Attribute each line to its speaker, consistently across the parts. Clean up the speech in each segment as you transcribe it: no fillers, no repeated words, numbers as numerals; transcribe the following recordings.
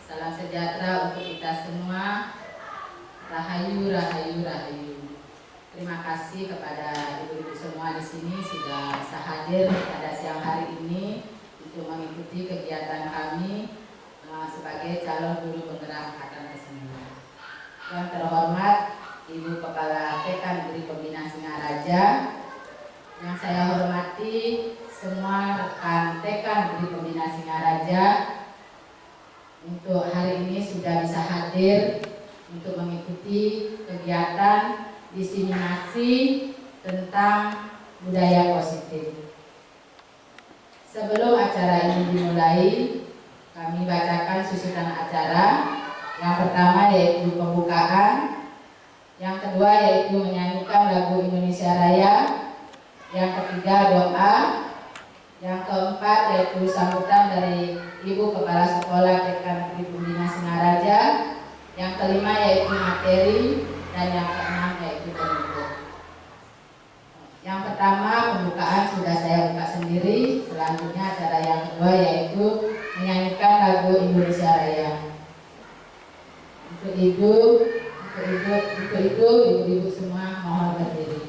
Speaker 1: Salam sejahtera untuk kita semua. Rahayu, rahayu, rahayu. Terima kasih kepada ibu-ibu semua di sini sudah bisa hadir pada siang hari ini untuk mengikuti kegiatan kami sebagai calon guru penggerak angkatan ke-9. Yang terhormat Ibu Kepala TK Negeri Pembina Singaraja, yang saya hormati semua rekan TK Negeri Pembina Singaraja, untuk hari ini sudah bisa hadir untuk mengikuti kegiatan diseminasi tentang budaya positif. Sebelum acara ini dimulai, kami bacakan susunan acara. Yang pertama yaitu pembukaan, yang kedua yaitu menyanyikan lagu Indonesia Raya, yang ketiga doa, yang keempat yaitu sambutan dari Ibu Kepala Sekolah TK Negeri Pembina Singaraja, yang kelima yaitu materi, dan yang keenam yaitu penutup. Yang pertama pembukaan sudah saya buka sendiri. Selanjutnya acara yang kedua yaitu menyanyikan lagu Indonesia Raya. Untuk itu ibu-ibu semua mohon berdiri.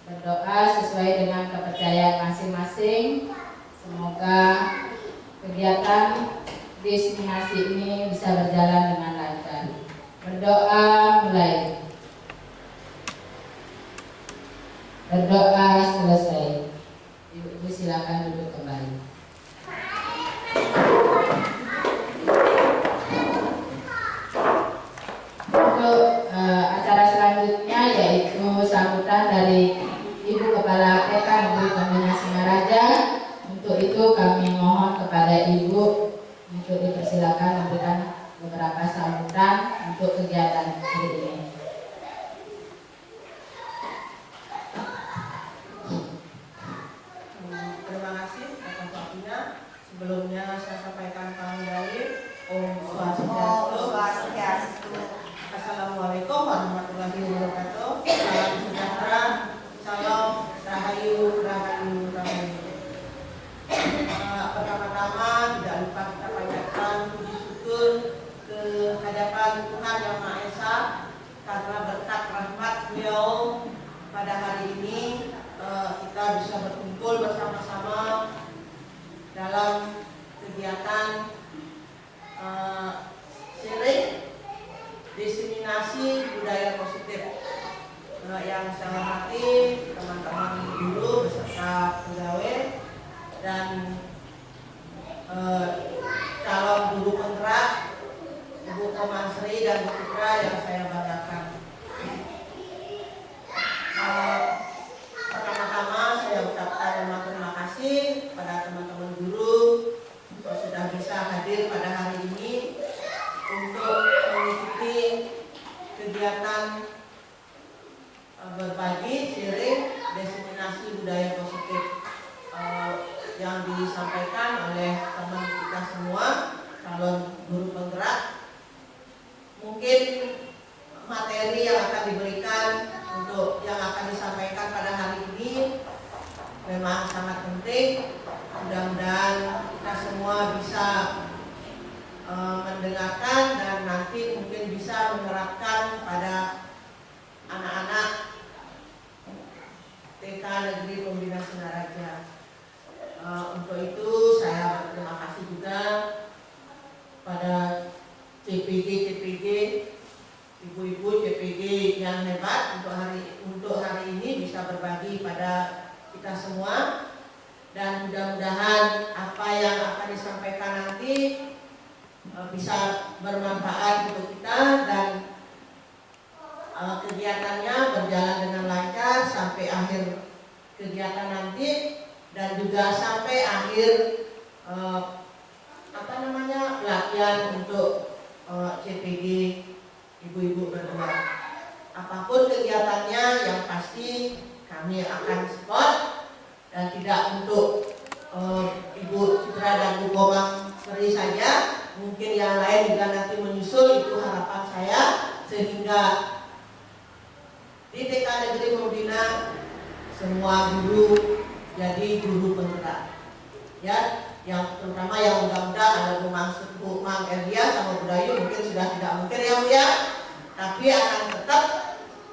Speaker 1: Berdoa sesuai dengan kepercayaan masing-masing. Semoga kegiatan diseminasi ini bisa berjalan dengan lancar. Berdoa mulai. Berdoa selesai. Ibu silakan duduk kembali. Untuk acara selanjutnya yaitu sambutan dari Ibu Kepala TK Negeri Pembina Singaraja. Untuk itu kami mohon kepada Ibu untuk dipersilakan memberikan beberapa sambutan untuk kegiatan hari ini.
Speaker 2: Terima kasih atas waktunya. Sebelumnya saya sampaikan salam gaib. Om Swastiastu. Assalamualaikum warahmatullahi wabarakatuh. Salam sejahtera. Salam rahayu, rahayu, rahayu. Pertama-tama tidak lupa kita panjatkan puji syukur ke hadapan Tuhan Yang Maha Esa karena berkat rahmat Beliau pada hari ini kita bisa berkumpul bersama-sama dalam kegiatan sirik diseminasi budaya positif. Yang saya hormati teman-teman guru beserta pegawai dan calon guru penggerak Ibu Komansri dan Bu Putra yang saya banggakan. Pertama-tama saya ucapkan terima kasih pada teman-teman guru yang sudah bisa hadir pada hari ini baik. Mudah-mudahan kita semua bisa mendengarkan dan nanti mungkin bisa menerapkan pada anak-anak TK Negeri Pembina Singaraja. Untuk itu saya berterima kasih juga pada CPG, ibu-ibu CPG yang hebat untuk hari ini bisa berbagi pada kita semua, dan mudah-mudahan apa yang akan disampaikan nanti bisa bermanfaat untuk kita dan kegiatannya berjalan dengan lancar sampai akhir kegiatan nanti, dan juga sampai akhir pelatihan untuk CPG ibu-ibu berdua. Apapun kegiatannya, yang pasti kami akan support, dan tidak untuk Ibu Citra dan Bu Komang Seri saja, mungkin yang lain juga nanti menyusul. Itu harapan saya, sehingga di TK Negeri Pembina semua guru jadi guru penggerak, ya. Yang terutama yang muda-muda ada Bu Mang Erdia sama Bu Dayu, mungkin sudah tidak mungkin ya Bu ya, tapi akan tetap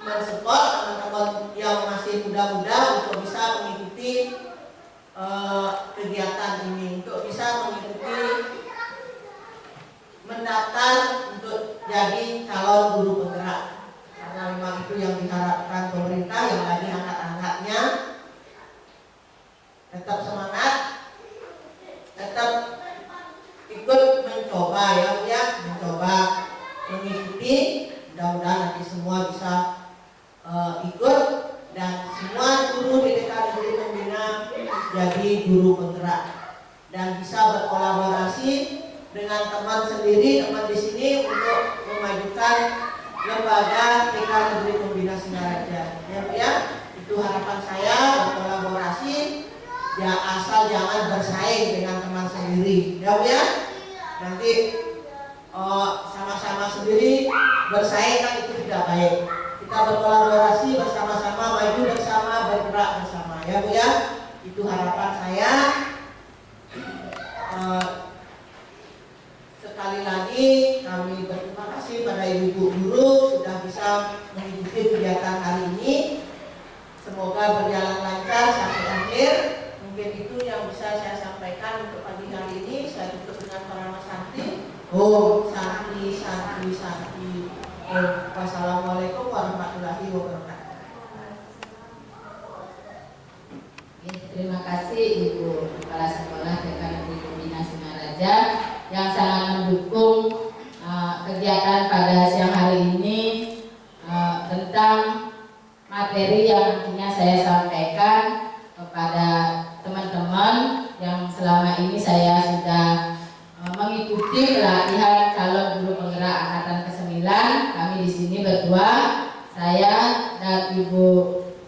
Speaker 2: mensupport teman-teman yang masih muda-muda untuk bisa mengikuti kegiatan ini, untuk bisa mengikuti mendaftar untuk jadi calon guru penggerak, karena memang itu yang diharapkan pemerintah yang lagi angkat-angkatnya. Tetap semangat, tetap ikut mencoba ya, mencoba mengikuti. Mudah-mudahan nanti semua bisa ikut, dan semua guru di TK Negeri Pembina jadi guru penggerak dan bisa berkolaborasi dengan teman sendiri, teman di sini, untuk memajukan lembaga TK Negeri Pembina Singaraja. Ya Bu ya, itu harapan saya, berkolaborasi. Ya, asal jangan bersaing dengan teman sendiri, ya Bu ya. Nanti sama-sama sendiri bersaing kan itu tidak baik. Kita berkolaborasi bersama-sama, maju bersama, bergerak bersama, ya Bu ya. Itu harapan saya. Sekali lagi kami berterima kasih pada ibu-ibu guru sudah bisa mengikuti kegiatan hari ini. Semoga berjalan lancar sampai akhir. Mungkin itu yang bisa saya sampaikan untuk pagi hari ini. Saya tutup dengan parama santi. Santi. Wassalamualaikum warahmatullahi wabarakatuh.
Speaker 1: Terima kasih Ibu Kepala Sekolah TK Negeri Pembina Singaraja yang sangat mendukung kegiatan pada siang hari ini tentang materi yang nantinya saya sampaikan kepada teman-teman yang selama ini saya sudah mengikuti pelatihan calon guru penggerak angkatan ke-9. Kami di sini berdua, saya dan Ibu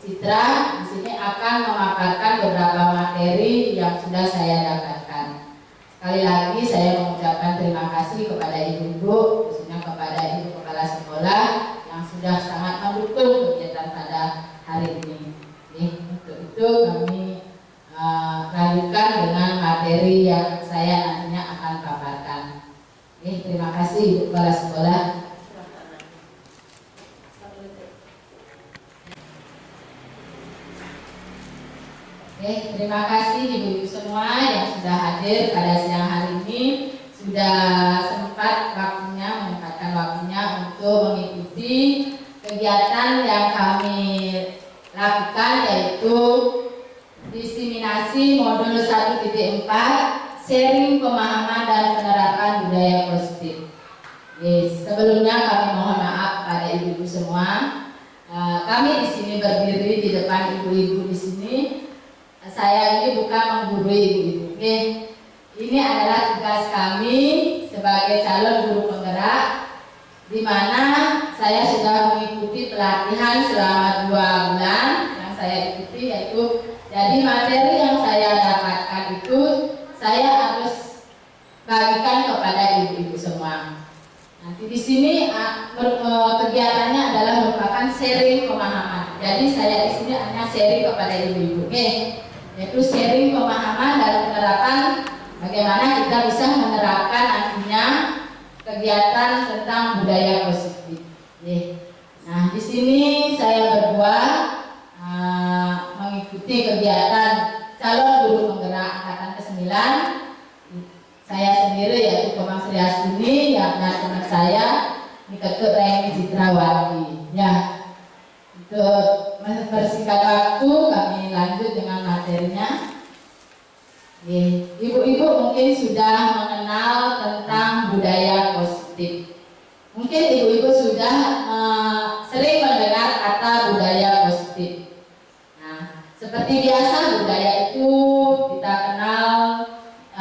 Speaker 1: Citra di sini akan memaparkan beberapa materi yang sudah saya dapatkan. Sekali lagi saya mengucapkan terima kasih kepada ibu-ibu, khususnya kepada Ibu Kepala Sekolah yang sudah sangat mendukung kegiatan pada hari ini. Untuk itu kami lanjutkan dengan materi yang saya nantinya akan paparkan. Terima kasih Ibu Kepala Sekolah. Terima kasih ibu-ibu semua yang sudah hadir pada siang hari ini, sudah sempat menyempatkan waktunya untuk mengikuti kegiatan yang kami lakukan, yaitu diseminasi modul 1.4 sharing pemahaman dan penerapan budaya positif. Sebelumnya kami mohon maaf kepada ibu-ibu semua. Kami di sini berdiri di depan ibu-ibu di sini. Saya ini bukan menggurui ibu-ibu. Ini adalah tugas kami sebagai calon guru penggerak, di mana saya sudah mengikuti pelatihan selama 2 bulan yang saya ikuti, yaitu jadi materi yang saya dapatkan itu saya harus bagikan kepada ibu-ibu semua. Nanti di sini kegiatannya adalah merupakan sharing pemahaman. Jadi saya di sini hanya sharing kepada ibu-ibu. yaitu sharing pemahaman dan penerapan bagaimana kita bisa menerapkan nantinya kegiatan tentang budaya positif. Nah, di sini saya berdua mengikuti kegiatan calon guru penggerak angkatan ke-9. Saya sendiri yaitu Komang Sri Astini dan teman saya Niketut Reni Citrawati. Ya, untuk mempersingkat waktu kami lanjut dengan materinya. Ibu-ibu mungkin sudah mengenal tentang budaya positif. Mungkin ibu-ibu sudah sering mendengar kata budaya positif. Nah, seperti biasa budaya itu kita kenal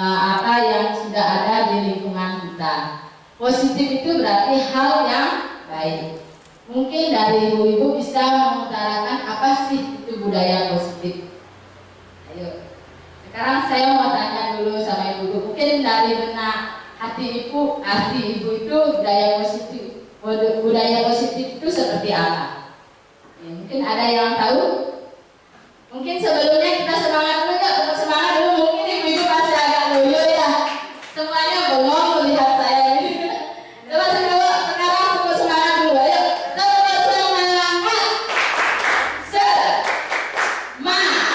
Speaker 1: apa yang sudah ada di lingkungan kita. Positif itu berarti hal yang baik. Mungkin dari ibu-ibu bisa mengutarakan apa sih itu budaya positif. Ayo. Sekarang saya mau tanya dulu sama ibu-ibu. Mungkin dari benak hati ibu itu budaya positif itu seperti apa? Ya, mungkin ada yang tahu? Mungkin sebelumnya kita semangat dulu ya, untuk semangat dulu. Mungkin ibu-ibu masih agak loyo ya. Semuanya bengong melihat saya ini. Coba sekarang pukul semangat dulu ayo. Coba semangat. Semangat.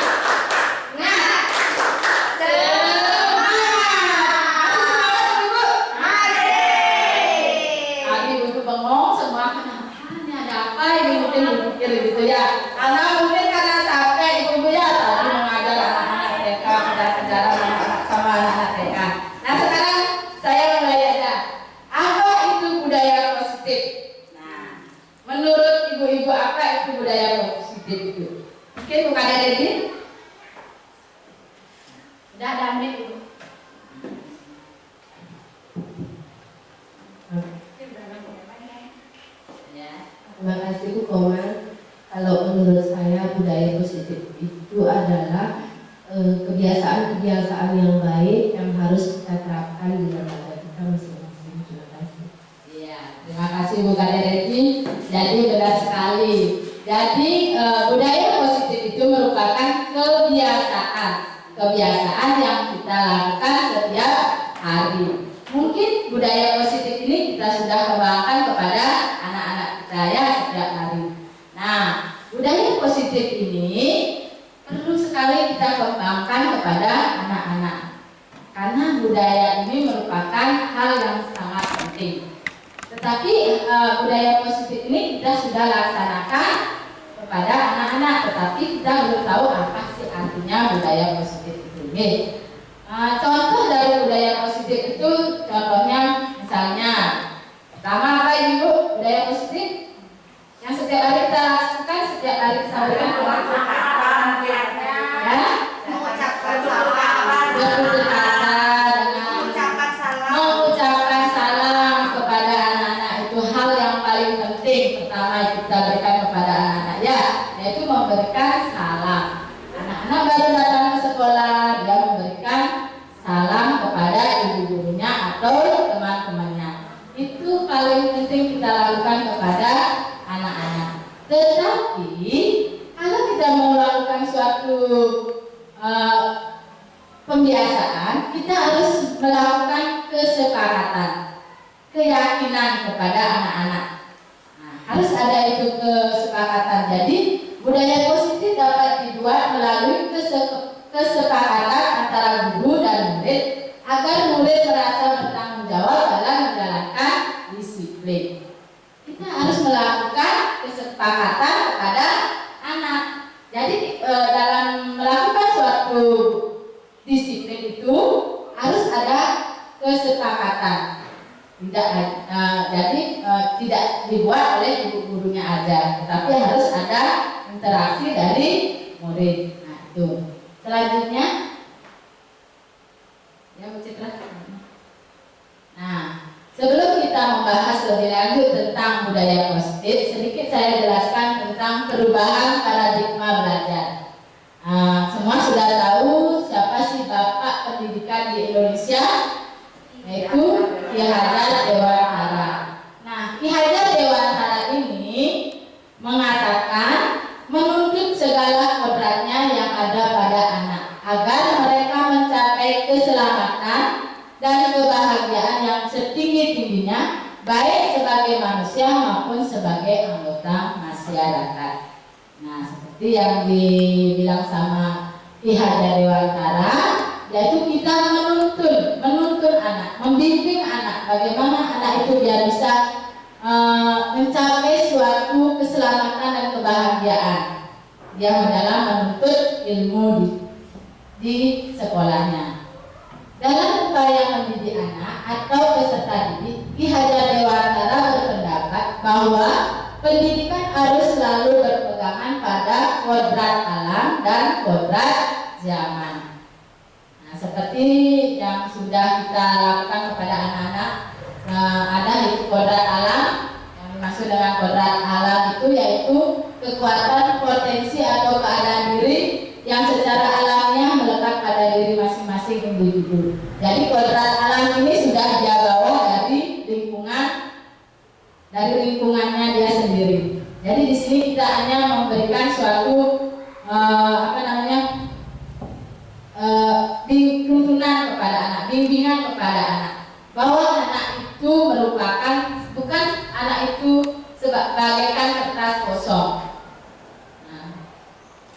Speaker 1: Gitu ya, karena mungkin karena capek ibu-ibu ya tadi mengajar anak-anak TK, kejar-kejar anak-anak sama anak-anak TK. Nah sekarang saya mulai aja. Apa itu budaya positif? Nah, menurut ibu-ibu apa itu budaya positif itu? Mungkin bukan ada ini? Udah ada ibu.
Speaker 3: Terima kasih Bu Komang. Kalau menurut saya budaya positif itu adalah kebiasaan-kebiasaan yang baik yang harus kita terapkan di lembaga kita masing-masing. Terima kasih.
Speaker 1: Iya, terima kasih Bu Kadereti. Jadi benar sekali. Jadi budaya positif itu merupakan kebiasaan yang kita lakukan setiap hari. Mungkin budaya positif ini kita sudah kembangkan kepada anak-anak kita ya setiap hari. Nah, budaya positif ini perlu sekali kita kembangkan kepada anak-anak. Karena budaya ini merupakan hal yang sangat penting. Tetapi budaya positif ini kita sudah laksanakan kepada anak-anak, tetapi kita belum tahu apa sih artinya budaya positif itu. Contoh dari budaya positif itu, contohnya misalnya pertama apa ibu budaya positif yang setiap hari kita lakukan, setiap hari kita sampaikan
Speaker 2: mengucapkan salam,
Speaker 1: mengucapkan salam kepada anak-anak itu hal yang paling penting pertama kita berikan kepada anak-anak ya, yaitu memberikan salam. Anak-anak baru datang ke sekolah dia memberikan salam kepada ibu gurunya atau teman-temannya. Itu paling penting kita lakukan kepada anak-anak. Tetapi kalau kita mau melakukan suatu pembiasaan, kita harus melakukan kesepakatan, keyakinan kepada anak-anak. Nah, harus ada itu kesepakatan. Jadi budaya positif dapat dibuat melalui kesepakatan antara guru dan murid agar murid merasa bertanggung jawab dalam menjalankan disiplin. Kita harus melakukan kesepakatan kepada anak. Jadi dalam melakukan suatu disiplin itu harus ada kesepakatan. Tidak dibuat oleh guru-gurunya aja, tetapi harus ada interaksi dari murid. Nah itu. Selanjutnya, ya Bu Citra. Nah, sebelum kita membahas lebih lanjut tentang budaya positif, sedikit saya jelaskan tentang perubahan paradigma belajar. Semua sudah tahu siapa sih Bapak Pendidikan di Indonesia, yaitu Ki Hajar Dewantara. Nah, Ki Hajar Dewantara ini mengatakan menuntut segala kodratnya yang ada pada anak. setinggi-tingginya, baik sebagai manusia maupun sebagai anggota masyarakat. Nah, seperti yang dibilang sama Ki Hajar Dewantara, yaitu kita menuntun anak, membimbing anak, bagaimana anak itu biar bisa mencapai suatu keselamatan dan kebahagiaan yang dalam menuntut ilmu di sekolahnya. Dalam upaya mendidik anak atau peserta didik, Ki Hajar Dewantara berpendapat bahwa pendidikan harus selalu berpegangan pada kodrat alam dan kodrat zaman. Nah, seperti yang sudah kita lakukan kepada anak-anak, ada itu kodrat alam. Yang dimaksud dengan kodrat alam itu yaitu kekuatan, potensi atau keadaan diri yang secara alamiah melekat pada diri masing-masing individu. Jadi kodrat alam ini sudah dia bawa dari lingkungannya dia sendiri. Jadi di sini kita hanya memberikan suatu tuntunan kepada anak, bimbingan kepada anak, bahwa anak itu merupakan bukan anak itu sebagaikan kertas kosong.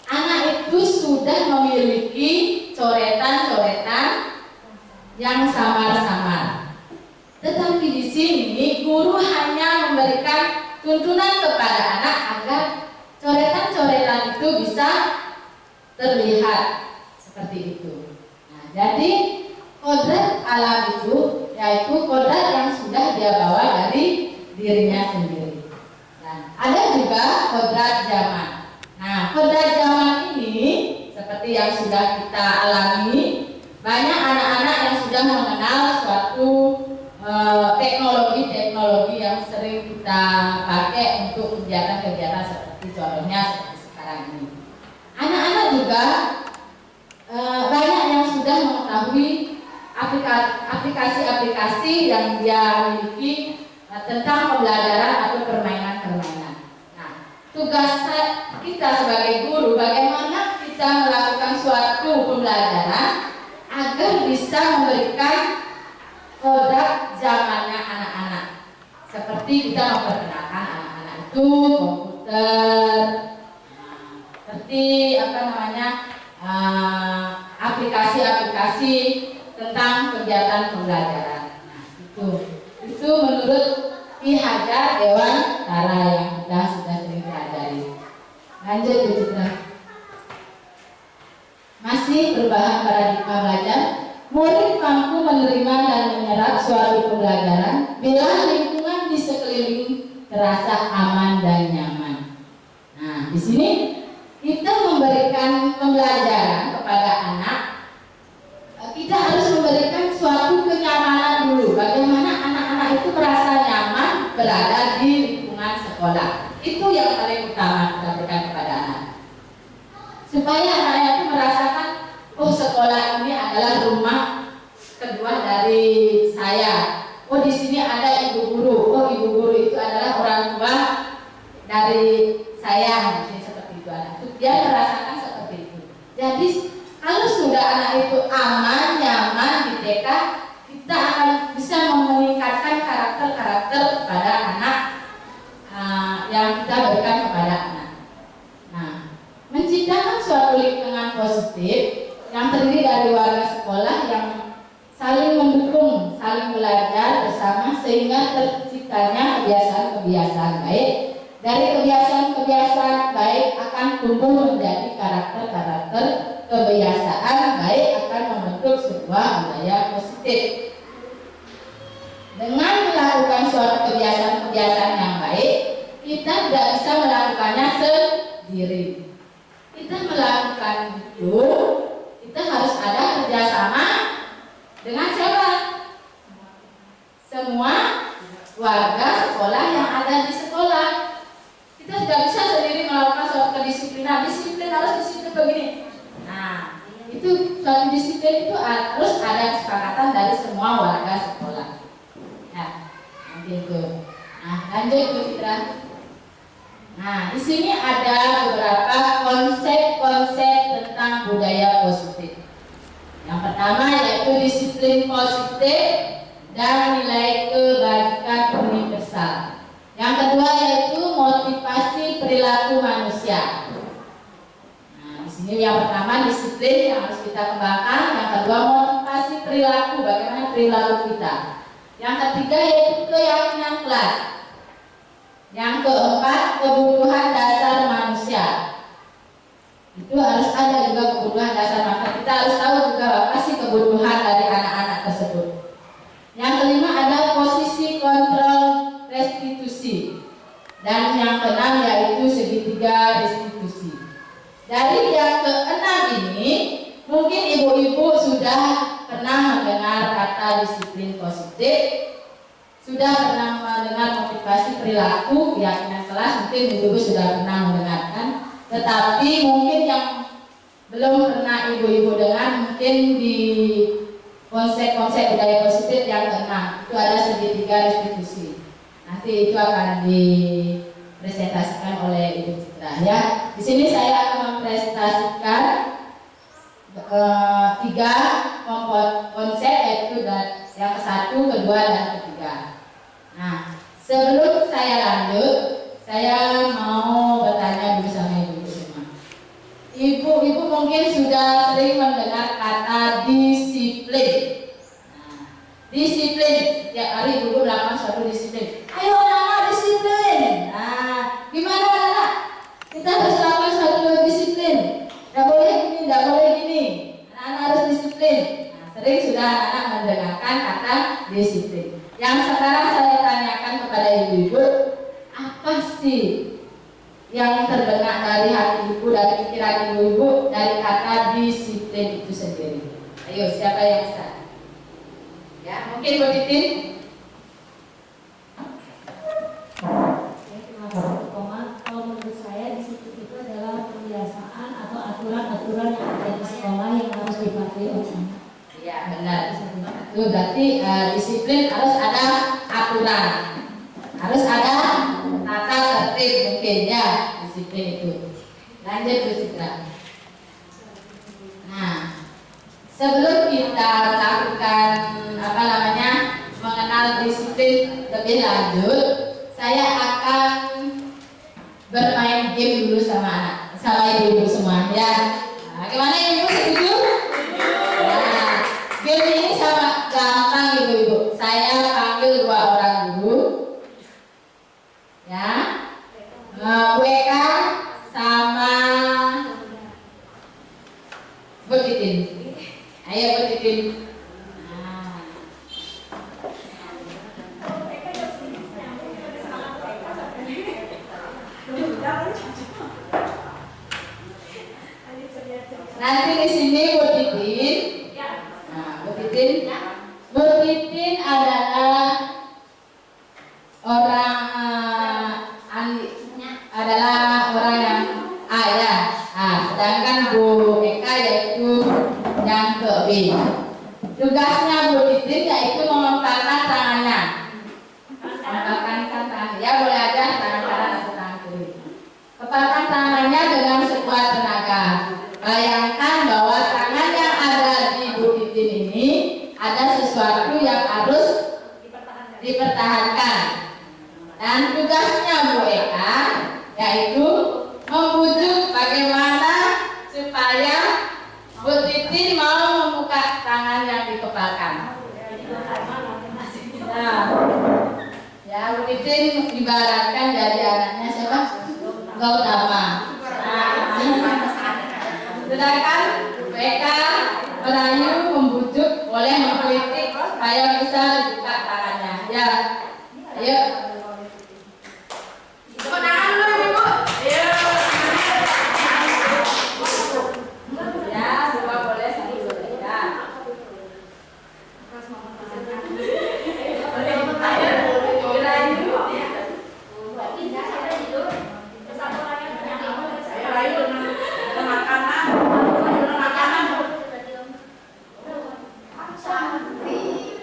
Speaker 1: Anak itu sudah memiliki coretan-coretan yang samar-samar. Tetapi di sini guru hanya memberikan tuntunan kepada anak agar coretan-coretan itu bisa terlihat seperti itu. Nah, jadi kodrat alam itu yaitu kodrat yang sudah dia bawa dari dirinya sendiri. Dan ada juga kodrat zaman. Nah, kodrat zaman ini seperti yang sudah kita alami, banyak anak-anak yang sudah mengenal suatu teknologi yang sering kita pakai untuk kegiatan-kegiatan seperti contohnya seperti sekarang ini. Anak-anak juga banyak yang sudah mengetahui aplikasi-aplikasi yang dia miliki tentang pembelajaran atau permainan-permainan. Nah, tugas kita sebagai guru bagaimana kita melakukan suatu pembelajaran agar bisa memberikan kodrat zamannya anak-anak. Seperti kita memperkenalkan anak-anak itu komputer, seperti aplikasi-aplikasi tentang kegiatan pembelajaran. Nah, itu menurut Ki Hajar Dewantara yang kita sudah sering pelajari. Lanjut Bu Citra. Masih berbahan paradigma belajar, murid mampu menerima dan menyerap suatu pembelajaran bila lingkungan di sekeliling terasa aman dan nyaman. Nah, di sini kita memberikan pembelajaran kepada anak, kita harus memberikan suatu kenyamanan dulu. Bagaimana anak-anak itu merasa nyaman berada di lingkungan sekolah. Itu yang paling utama kita berikan kepada anak. Supaya anak itu merasakan, oh sekolah ini adalah rumah kedua dari saya. Oh di sini ada ibu guru. Oh ibu guru itu adalah orang tua dari saya. Mungkin seperti itu anak. Dia merasakan seperti itu. Jadi kalau sudah anak itu aman, nyaman di TK, kita akan bisa meningkatkan karakter-karakter kepada anak yang kita berikan kepada anak. Nah, menciptakan suatu lingkungan positif yang terdiri dari warga sekolah yang saling mendukung, saling belajar bersama sehingga terciptanya kebiasaan-kebiasaan baik. Dari kebiasaan-kebiasaan baik akan tumbuh menjadi karakter-karakter kebiasaan baik akan membentuk sebuah budaya positif. Dengan melakukan suatu kebiasaan-kebiasaan yang baik, kita tidak bisa melakukannya sendiri. Kita melakukan itu, kita harus ada kerjasama dengan siapa? Semua warga sekolah yang ada di sekolah. Kita tidak bisa sendiri melakukan suatu kedisiplinan. Disiplin harus disiplin begini. Nah, itu suatu disiplin itu harus ada kesepakatan dari semua warga sekolah. Nah, nanti itu. Nah, lanjut Bu Citra. Nah, di sini ada beberapa konsep-konsep tentang budaya positif. Yang pertama yaitu disiplin positif dan nilai Yang kedua yaitu motivasi perilaku manusia. Nah, di sini yang pertama disiplin yang harus kita kembangkan, yang kedua motivasi perilaku, bagaimana perilaku kita. Yang ketiga yaitu keyakinan kelas. Yang keempat kebutuhan dasar manusia. Itu harus ada juga kebutuhan dasar manusia. Kita harus tahu juga apa sih kebutuhan dari anak-anak tersebut. Yang kelima ada posisi kontrol restitusi. Dan yang keenam yaitu segitiga restitusi. Dari yang keenam ini mungkin ibu-ibu sudah pernah mendengar kata disiplin positif, sudah pernah mendengar motivasi perilaku, keyakinan kelas, mungkin ibu-ibu sudah pernah mendengarkan. Tetapi mungkin yang belum pernah ibu-ibu dengar, mungkin di konsep-konsep budaya positif yang keenam itu ada segitiga restitusi. Nanti itu akan dipresentasikan oleh Ibu Citra ya. Di sini saya akan mempresentasikan 3 konsep, yaitu yang ke-1, kedua, dan ketiga. Nah, sebelum saya lanjut, saya mau bertanya dulu sama ibu-ibu semua. Ibu-ibu mungkin sudah sering mendengar kata disiplin. Disiplin, setiap hari ibu melakukan suatu disiplin. Ayo anak disiplin. Nah, gimana anak? Kita harus lakukan suatu disiplin. Tidak boleh gini, tidak boleh gini. Anak-anak harus disiplin. Nah, sering sudah anak-anak mendengarkan kata disiplin. Yang sekarang saya tanyakan kepada ibu-ibu, apa sih yang terbenak dari hati ibu, dari pikiran ibu-ibu, dari kata disiplin itu sendiri? Ayo, siapa yang bisa? Ya, mungkin Bu Titin.
Speaker 4: Kalau menurut saya disiplin itu adalah kebiasaan atau aturan-aturan yang ada di sekolah yang harus dipatuhi oleh anak.
Speaker 1: Iya, benar. Itu berarti disiplin harus ada aturan, harus ada tata tertib mungkin ya, disiplin itu. Lanjut Bu Citra. Nah, sebelum kita lakukan mengenal disiplin lebih lanjut, saya akan bermain game dulu sama ibu-ibu semua ya. Nah, gimana ibu setuju? Nah, game ini sama gampang ibu-ibu. Saya panggil 2 orang dulu, ya. WK sama Bu Titin. Ayo Bu Titin. Nanti di sini Bu Titin. Nah, Bu Titin adalah orang yang A ya. Sedangkan Bu Eka yaitu yang ke B. Tugasnya Bu Titin yaitu mengepalkan tangannya. Mengepalkan tangan. Ya boleh aja tangan kanan atau tangan kiri. Kepalkan tangannya dengan sekuat tenaga. Bayangkan bahwa tangan yang ada di Bu Titin ini ada sesuatu yang harus dipertahankan. Dan tugasnya Bu Eka yaitu membujuk bagaimana supaya Bu Titin mau membuka tangan yang dikepalkan. Nah, ya Bu Titin ibaratkan dari anaknya siapa? Gautama. Sedangkan BK merayu, membujuk, boleh mengkritik supaya bisa dibuka tangannya. Ya, ayo. Tepuk tangan dulu ibu. Ayo. Ya, semua boleh satu boleh ya.
Speaker 5: Cantik,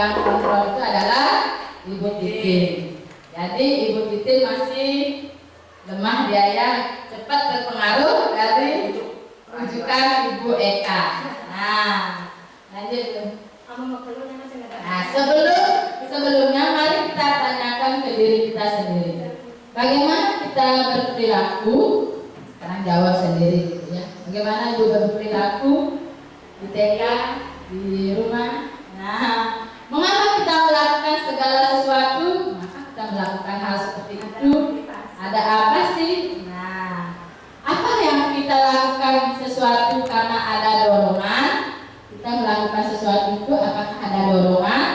Speaker 1: pemegang kontrol itu adalah Ibu Titin. Jadi Ibu Titin masih lemah biaya, cepat terpengaruh dari rujukan Ibu Eka. Nah, lanjut. Nah, sebelumnya mari kita tanyakan ke diri kita sendiri. Bagaimana kita berperilaku? Sekarang jawab sendiri gitu ya. Bagaimana Ibu berperilaku di TK, di rumah? Nah, mengapa kita melakukan segala sesuatu? Maka kita melakukan hal seperti itu. Ada apa sih? Nah, apa yang kita lakukan sesuatu karena ada dorongan? Kita melakukan sesuatu itu apakah ada dorongan?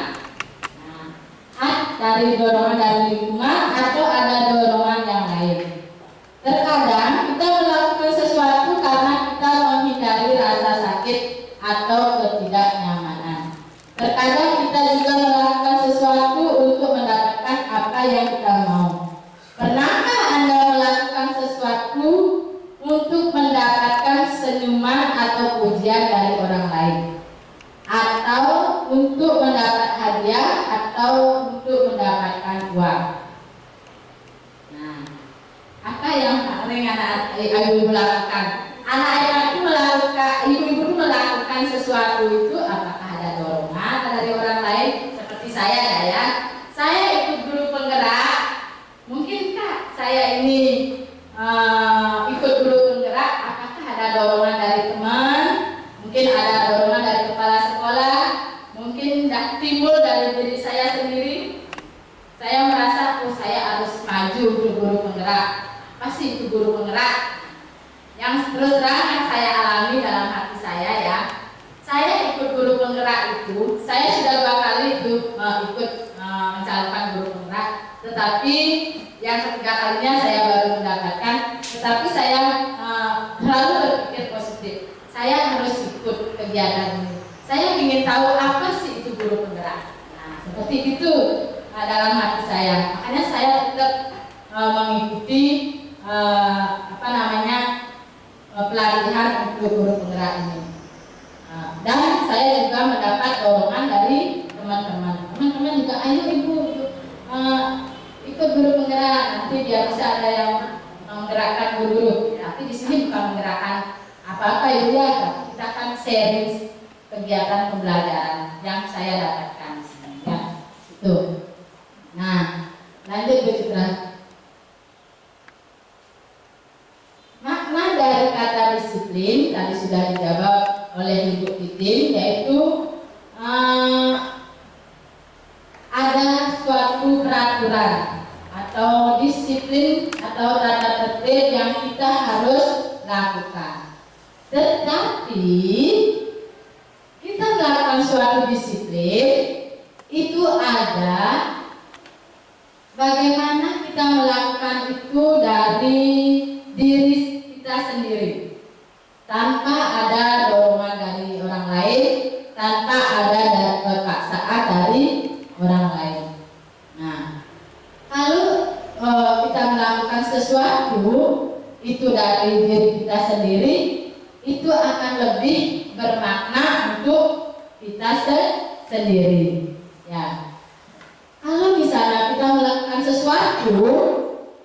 Speaker 1: Nah, dari dorongan dari lingkungan atau ada dorongan yang lain? Terkadang kita melakukan sesuatu karena kita menghindari rasa sakit atau ketidaknyamanan. Terkadang kita juga melakukan sesuatu untuk mendapatkan apa yang kita mau. Pernahkah Anda melakukan sesuatu untuk mendapatkan senyuman atau pujian dari orang lain? Atau untuk mendapat hadiah atau untuk mendapatkan uang? Nah, apa yang paling ibu lakukan? Anak-anak itu melakukan, ibu-ibu itu melakukan sesuatu itu apakah ada dorongan dari orang lain? Seperti saya ya, saya ikut guru penggerak. Mungkinkah saya ini ikut guru penggerak? Apakah ada dorongan dari teman? Mungkin ada dorongan dari kepala sekolah? Mungkin timbul dari diri saya sendiri. Saya merasa, oh saya harus maju untuk guru penggerak. Pasti itu guru penggerak. Yang terus terang yang saya alami dalam hati saya ya, saya ikut guru penggerak itu, saya sudah 2 kali itu ikut mencalonkan guru penggerak, tetapi yang ketiga kalinya saya baru mendapatkan. Tetapi saya selalu berpikir positif. Saya harus ikut kegiatan ini. Saya ingin tahu apa sih itu guru penggerak. Nah, seperti itu dalam hati saya. Makanya saya tetap mengikuti pelatihan untuk guru penggerak ini. Dan saya juga mendapat dorongan dari teman-teman. Teman-teman juga, ayo ibu ikut guru penggerak, nanti biar bisa ada yang menggerakkan guru. Tapi di sini bukan menggerakkan apa-apa ibu ya, kita akan sharing kegiatan pembelajaran yang saya dapatkan. Ya, itu. Nah, lanjut Bu Citra. Makna dari kata disiplin tadi sudah dijawab oleh Ibu Titin, yaitu ada suatu peraturan atau disiplin atau tata tertib yang kita harus lakukan. Tetapi kita melakukan suatu disiplin itu ada bagaimana kita melakukan itu dari diri kita sendiri, tanpa ada dorongan dari orang lain, tanpa ada paksaan dari orang lain. Nah, kalau kita melakukan sesuatu itu dari diri kita sendiri, itu akan lebih bermakna untuk kita sendiri. Ya, kalau misalnya kita melakukan sesuatu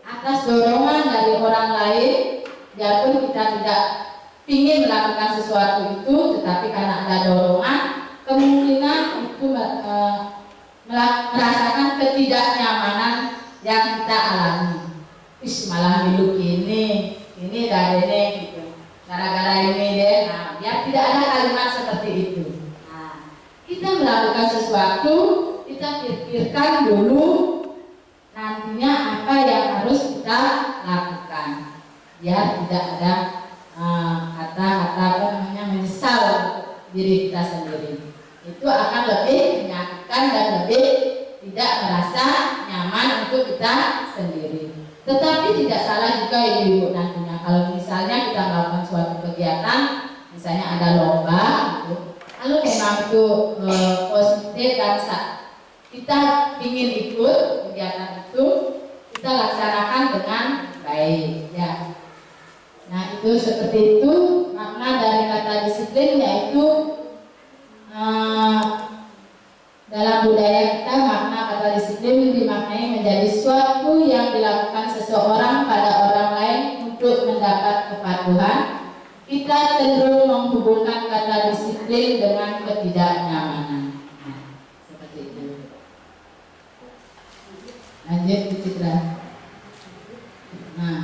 Speaker 1: atas dorongan dari orang lain, biarpun kita tidak ingin melakukan sesuatu itu, tetapi karena ada dorongan, kemungkinan itu merasakan ketidaknyamanan yang kita alami. Malah hidup ini dari ini gitu, gara-gara ini deh. Nah, biar tidak ada kalimat seperti itu. Nah, kita melakukan sesuatu, kita pikirkan dulu nantinya apa yang harus kita lakukan, biar tidak ada kata-kata menyesal diri kita sendiri. Itu akan lebih menyakitkan dan lebih tidak merasa nyaman untuk kita sendiri. Tetapi tidak salah juga ibu-ibu nantinya kalau misalnya kita melakukan suatu kegiatan, misalnya ada lomba gitu, kalau memang itu positif dan kita ingin ikut kegiatan itu, kita laksanakan dengan baik ya. Nah, itu seperti itu makna dari kata disiplin, yaitu dalam budaya menjadi suatu yang dilakukan seseorang pada orang lain untuk mendapat kepatuhan, kita cenderung menghubungkan kata disiplin dengan ketidaknyamanan. Nah, seperti itu. Lanjut Bu Citra. Nah,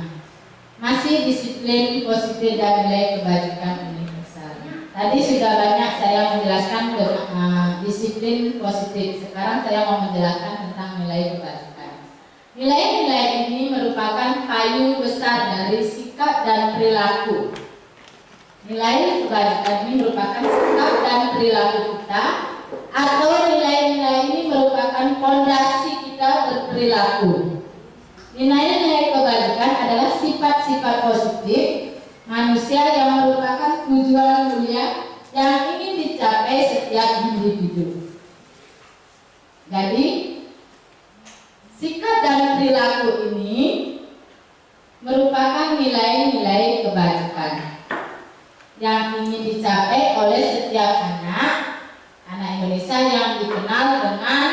Speaker 1: masih disiplin positif dan nilai kebajikan universal. Tadi sudah banyak saya menjelaskan disiplin positif. Sekarang saya mau menjelaskan tentang nilai kebajikan. Nilai-nilai ini merupakan payung besar dari sikap dan perilaku. Nilai kebajikan ini merupakan sikap dan perilaku kita, atau nilai-nilai ini merupakan fondasi kita berperilaku. Nilai-nilai kebajikan adalah sifat-sifat positif manusia yang merupakan tujuan mulia yang ingin dicapai setiap individu. Jadi, sikap dan perilaku ini merupakan nilai-nilai kebajikan yang ingin dicapai oleh setiap anak Indonesia yang dikenal dengan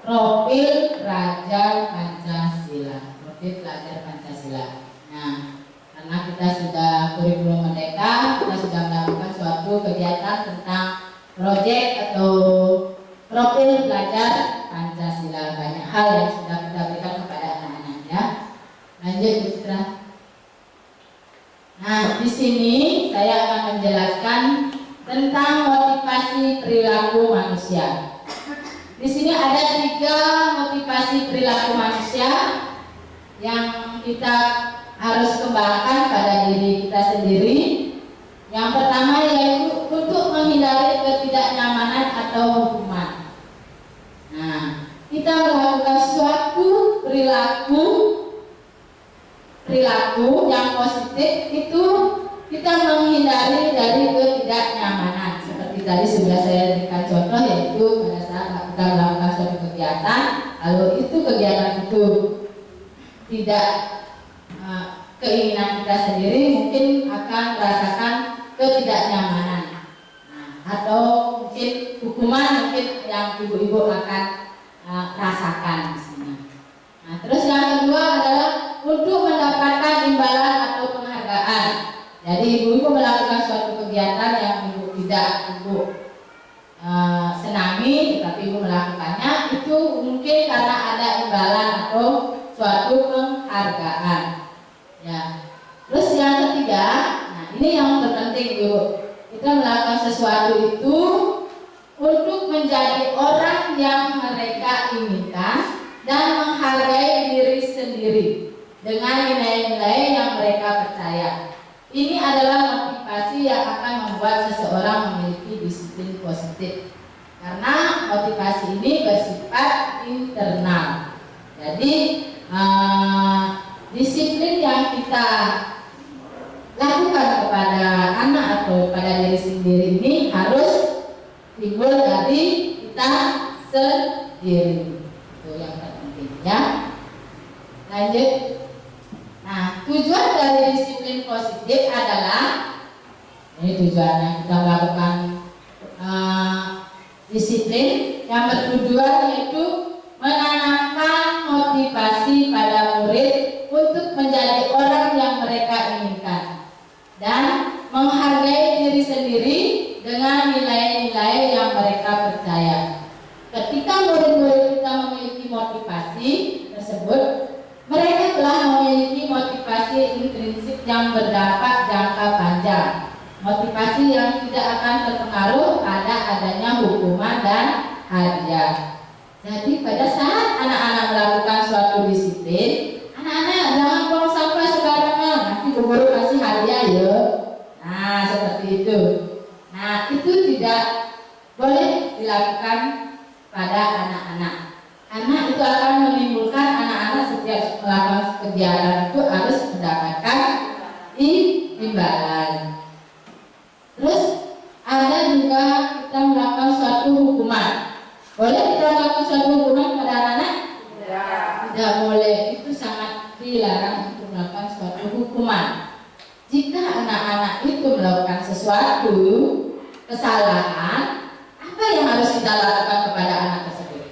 Speaker 1: profil pelajar Pancasila. Profil pelajar Pancasila. Nah, karena kita sudah kurikulum merdeka, kita sudah melakukan suatu kegiatan tentang proyek atau profil pelajar Pancasila. Banyak hal yang sudah kita berikan kepada anak-anak ya. Lanjut Bu Citra. Nah, di sini saya akan menjelaskan tentang motivasi perilaku manusia. Di sini ada 3 motivasi perilaku manusia yang kita harus kembangkan pada diri kita sendiri. Yang pertama yaitu untuk menghindari ketidaknyamanan atau hukuman. Nah, kita melakukan suatu perilaku yang positif itu kita menghindari dari ketidaknyamanan. Seperti tadi sudah saya berikan contoh, yaitu pada saat kita melakukan suatu kegiatan, lalu itu kegiatan itu tidak keinginan kita sendiri, mungkin akan merasakan ketidaknyamanan. Nah, atau mungkin hukuman mungkin yang ibu-ibu akan rasakan di sini. Nah, terus yang kedua adalah untuk mendapatkan imbalan atau penghargaan. Jadi ibu-ibu melakukan suatu kegiatan yang ibu tidak senangi, tetapi ibu melakukannya itu mungkin karena ada imbalan atau suatu penghargaan. Ya. Terus yang ketiga, nah ini yang terpenting ibu, kita melakukan sesuatu itu untuk menjadi orang yang mereka inginkan dan menghargai diri sendiri dengan nilai-nilai yang mereka percaya. Ini adalah motivasi yang akan membuat seseorang memiliki disiplin positif. Karena motivasi ini bersifat internal. Jadi disiplin yang kita lakukan kepada anak atau pada diri sendiri ini harus timbul dari kita sendiri. Itu yang terpenting ya. Lanjut. Nah, tujuan dari disiplin positif adalah, ini tujuannya kita melakukan disiplin yang bertujuan yaitu menanamkan motivasi pada murid untuk menjadi orang yang mereka inginkan dan menghargai diri sendiri dengan nilai-nilai yang mereka percaya. Ketika murid-murid kita memiliki motivasi tersebut, mereka telah memiliki motivasi intrinsik yang berdampak jangka panjang, motivasi yang tidak akan terpengaruh pada adanya hukuman dan hadiah. Jadi pada saat anak-anak melakukan suatu disiplin, anak-anak jangan buang sampah sembarangan, nanti guru kasih hadiah ya. Nah seperti itu. Nah itu tidak boleh dilakukan pada anak-anak. Karena itu akan menimbulkan anak-anak setiap melakukan kegiatan itu harus mendapatkan imbalan. Terus ada juga kita melakukan suatu hukuman. Boleh kita melakukan suatu hukuman pada anak-anak? Tidak boleh. Itu sangat dilarang untuk melakukan suatu hukuman. Jika anak-anak itu melakukan sesuatu kesalahan, apa yang harus kita lakukan kepada anak tersebut?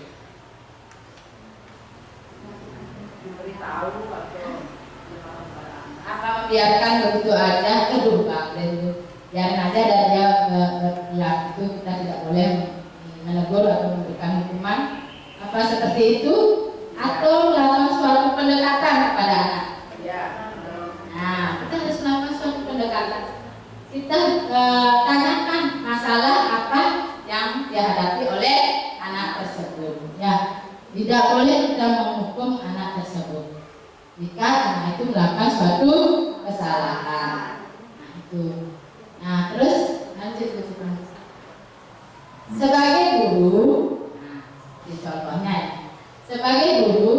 Speaker 1: membiarkan begitu aja, aduh Pak itu biarin aja dan dia berperilaku itu, kita tidak boleh menegur atau memberikan hukuman apa seperti itu, atau melakukan suatu pendekatan kepada anak. Nah, kita harus melakukan suatu pendekatan. Kita tanyakan masalah apa yang dihadapi oleh anak tersebut. Ya, tidak boleh kita menghukum anak tersebut jika anak itu melakukan suatu kesalahan. Nah, itu. Nah, terus lanjut ke depan. Sebagai guru, nah, ini contohnya ya. Sebagai guru,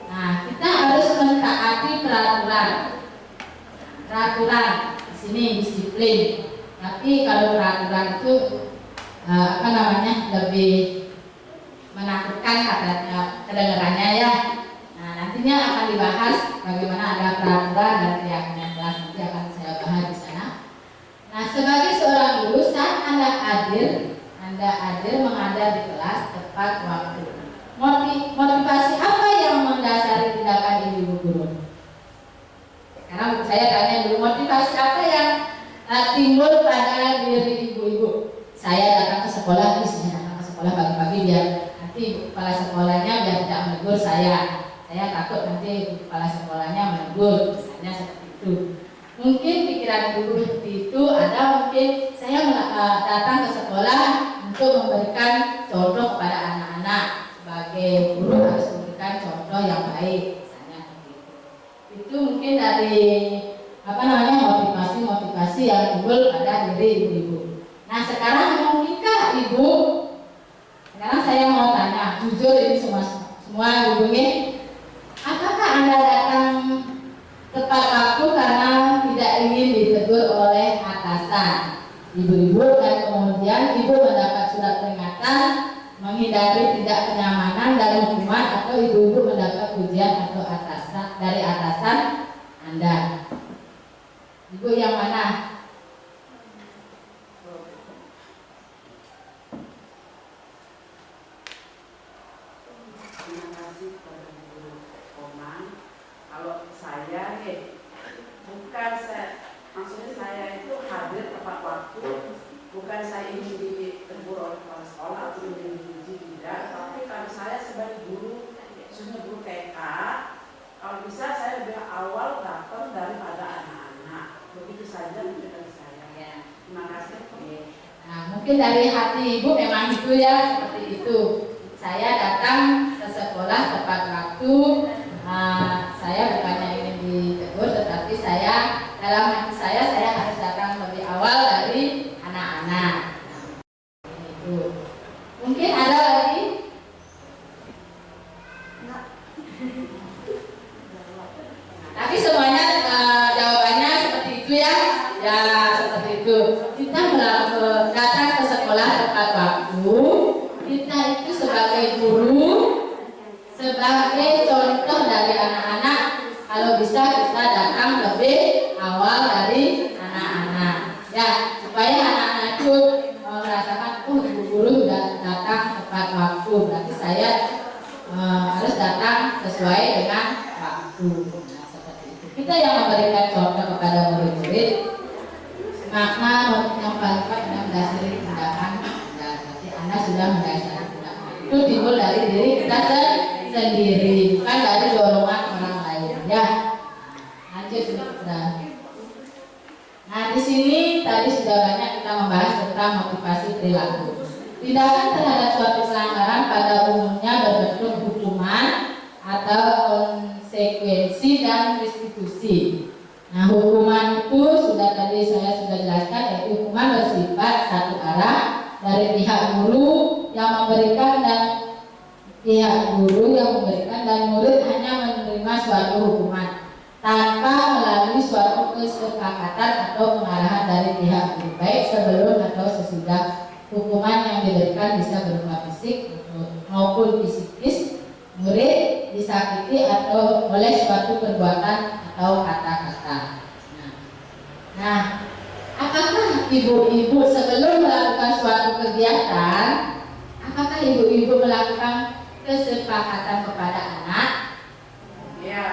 Speaker 1: nah kita harus mentaati peraturan. Di sini disiplin. Tapi kalau peraturan itu lebih menakutkan katanya kedengarannya ya. Nah, nantinya akan dibahas bagaimana ada peraturan dan yang jelas, nanti akan saya bahas di sana. Nah, sebagai seorang guru, saat Anda hadir mengajar di kelas tepat waktu. Motivasi apa yang mendasari tindakan ibu guru? Sekarang saya tanya dulu, motivasi apa yang timbul pada diri ibu-ibu? Saya datang ke sekolah, pagi-pagi biar nanti kepala sekolahnya biar tidak menegur saya. Saya takut nanti kepala sekolahnya menegur, misalnya seperti itu. Mungkin pikiran ibu seperti itu, ada mungkin saya datang ke sekolah untuk memberikan contoh kepada anak-anak. Sebagai guru harus memberikan contoh yang baik, misalnya seperti itu. Itu mungkin dari motivasi yang timbul pada diri ibu-ibu. Nah, sekarang mungkinkah ibu? Sekarang saya mau tanya, jujur ini semua ibu ini, apakah Anda datang tepat waktu karena tidak ingin ditegur oleh atasan ibu-ibu, dan kemudian ibu mendapat surat peringatan menghindari tidak kenyamanan dan hukuman, atau ibu-ibu mendapat pujian atau dari atasan Anda? Ibu yang mana?
Speaker 5: Terima kasih kepada Guru Komang. Kalau saya maksudnya saya itu hadir tepat waktu, bukan saya ingin ditegur oleh kepala sekolah atau ingin dipuji, tidak. Tapi kalau saya sebagai guru, khususnya guru TK, kalau bisa saya lebih awal datang daripada anak-anak. Begitu saja mungkin dari saya.
Speaker 1: Ya.
Speaker 5: Terima kasih.
Speaker 1: Nah, mungkin dari hati ibu memang itu ya, seperti itu. Saya datang ke sekolah tepat waktu. Saya bukannya ingin ditegur, tetapi saya dalam hati saya harus datang lebih awal dari anak-anak. Nah, itu. Mungkin ada lagi? Tapi semuanya jawabannya seperti itu ya. Ya, seperti itu. Kita datang ke sekolah tepat waktu. Kita itu sebagai guru, sebagai contoh dari anak-anak, kalau bisa kita datang lebih awal dari anak-anak. Ya, supaya anak-anak itu merasakan, guru sudah datang tepat waktu. Berarti saya harus datang sesuai dengan waktu. Nah, seperti itu. Kita yang memberikan contoh kepada murid-murid, makna yang paling adalah mendasari tindakan. Berarti Anda sudah mendasari tindakan. Itu timbul dari diri kita sendiri, bukan dari dorongan orang lain. Ya, lanjut kita. Nah, di sini tadi sudah banyak kita membahas tentang motivasi perilaku. Tindakan terhadap suatu pelanggaran pada umumnya berbentuk hukuman atau konsekuensi dan restitusi. Nah, hukuman itu saya sudah jelaskan, yaitu hukuman bersifat satu arah dari pihak guru yang memberikan dan murid hanya menerima suatu hukuman tanpa melalui suatu kesepakatan atau pengarahan dari pihak guru, baik sebelum atau sesudah. Hukuman yang diberikan bisa berupa fisik maupun psikis. Murid disakiti atau oleh suatu perbuatan atau kata-kata. Nah, apakah ibu-ibu sebelum melakukan suatu kegiatan, apakah ibu-ibu melakukan kesepakatan kepada anak?
Speaker 5: Ya.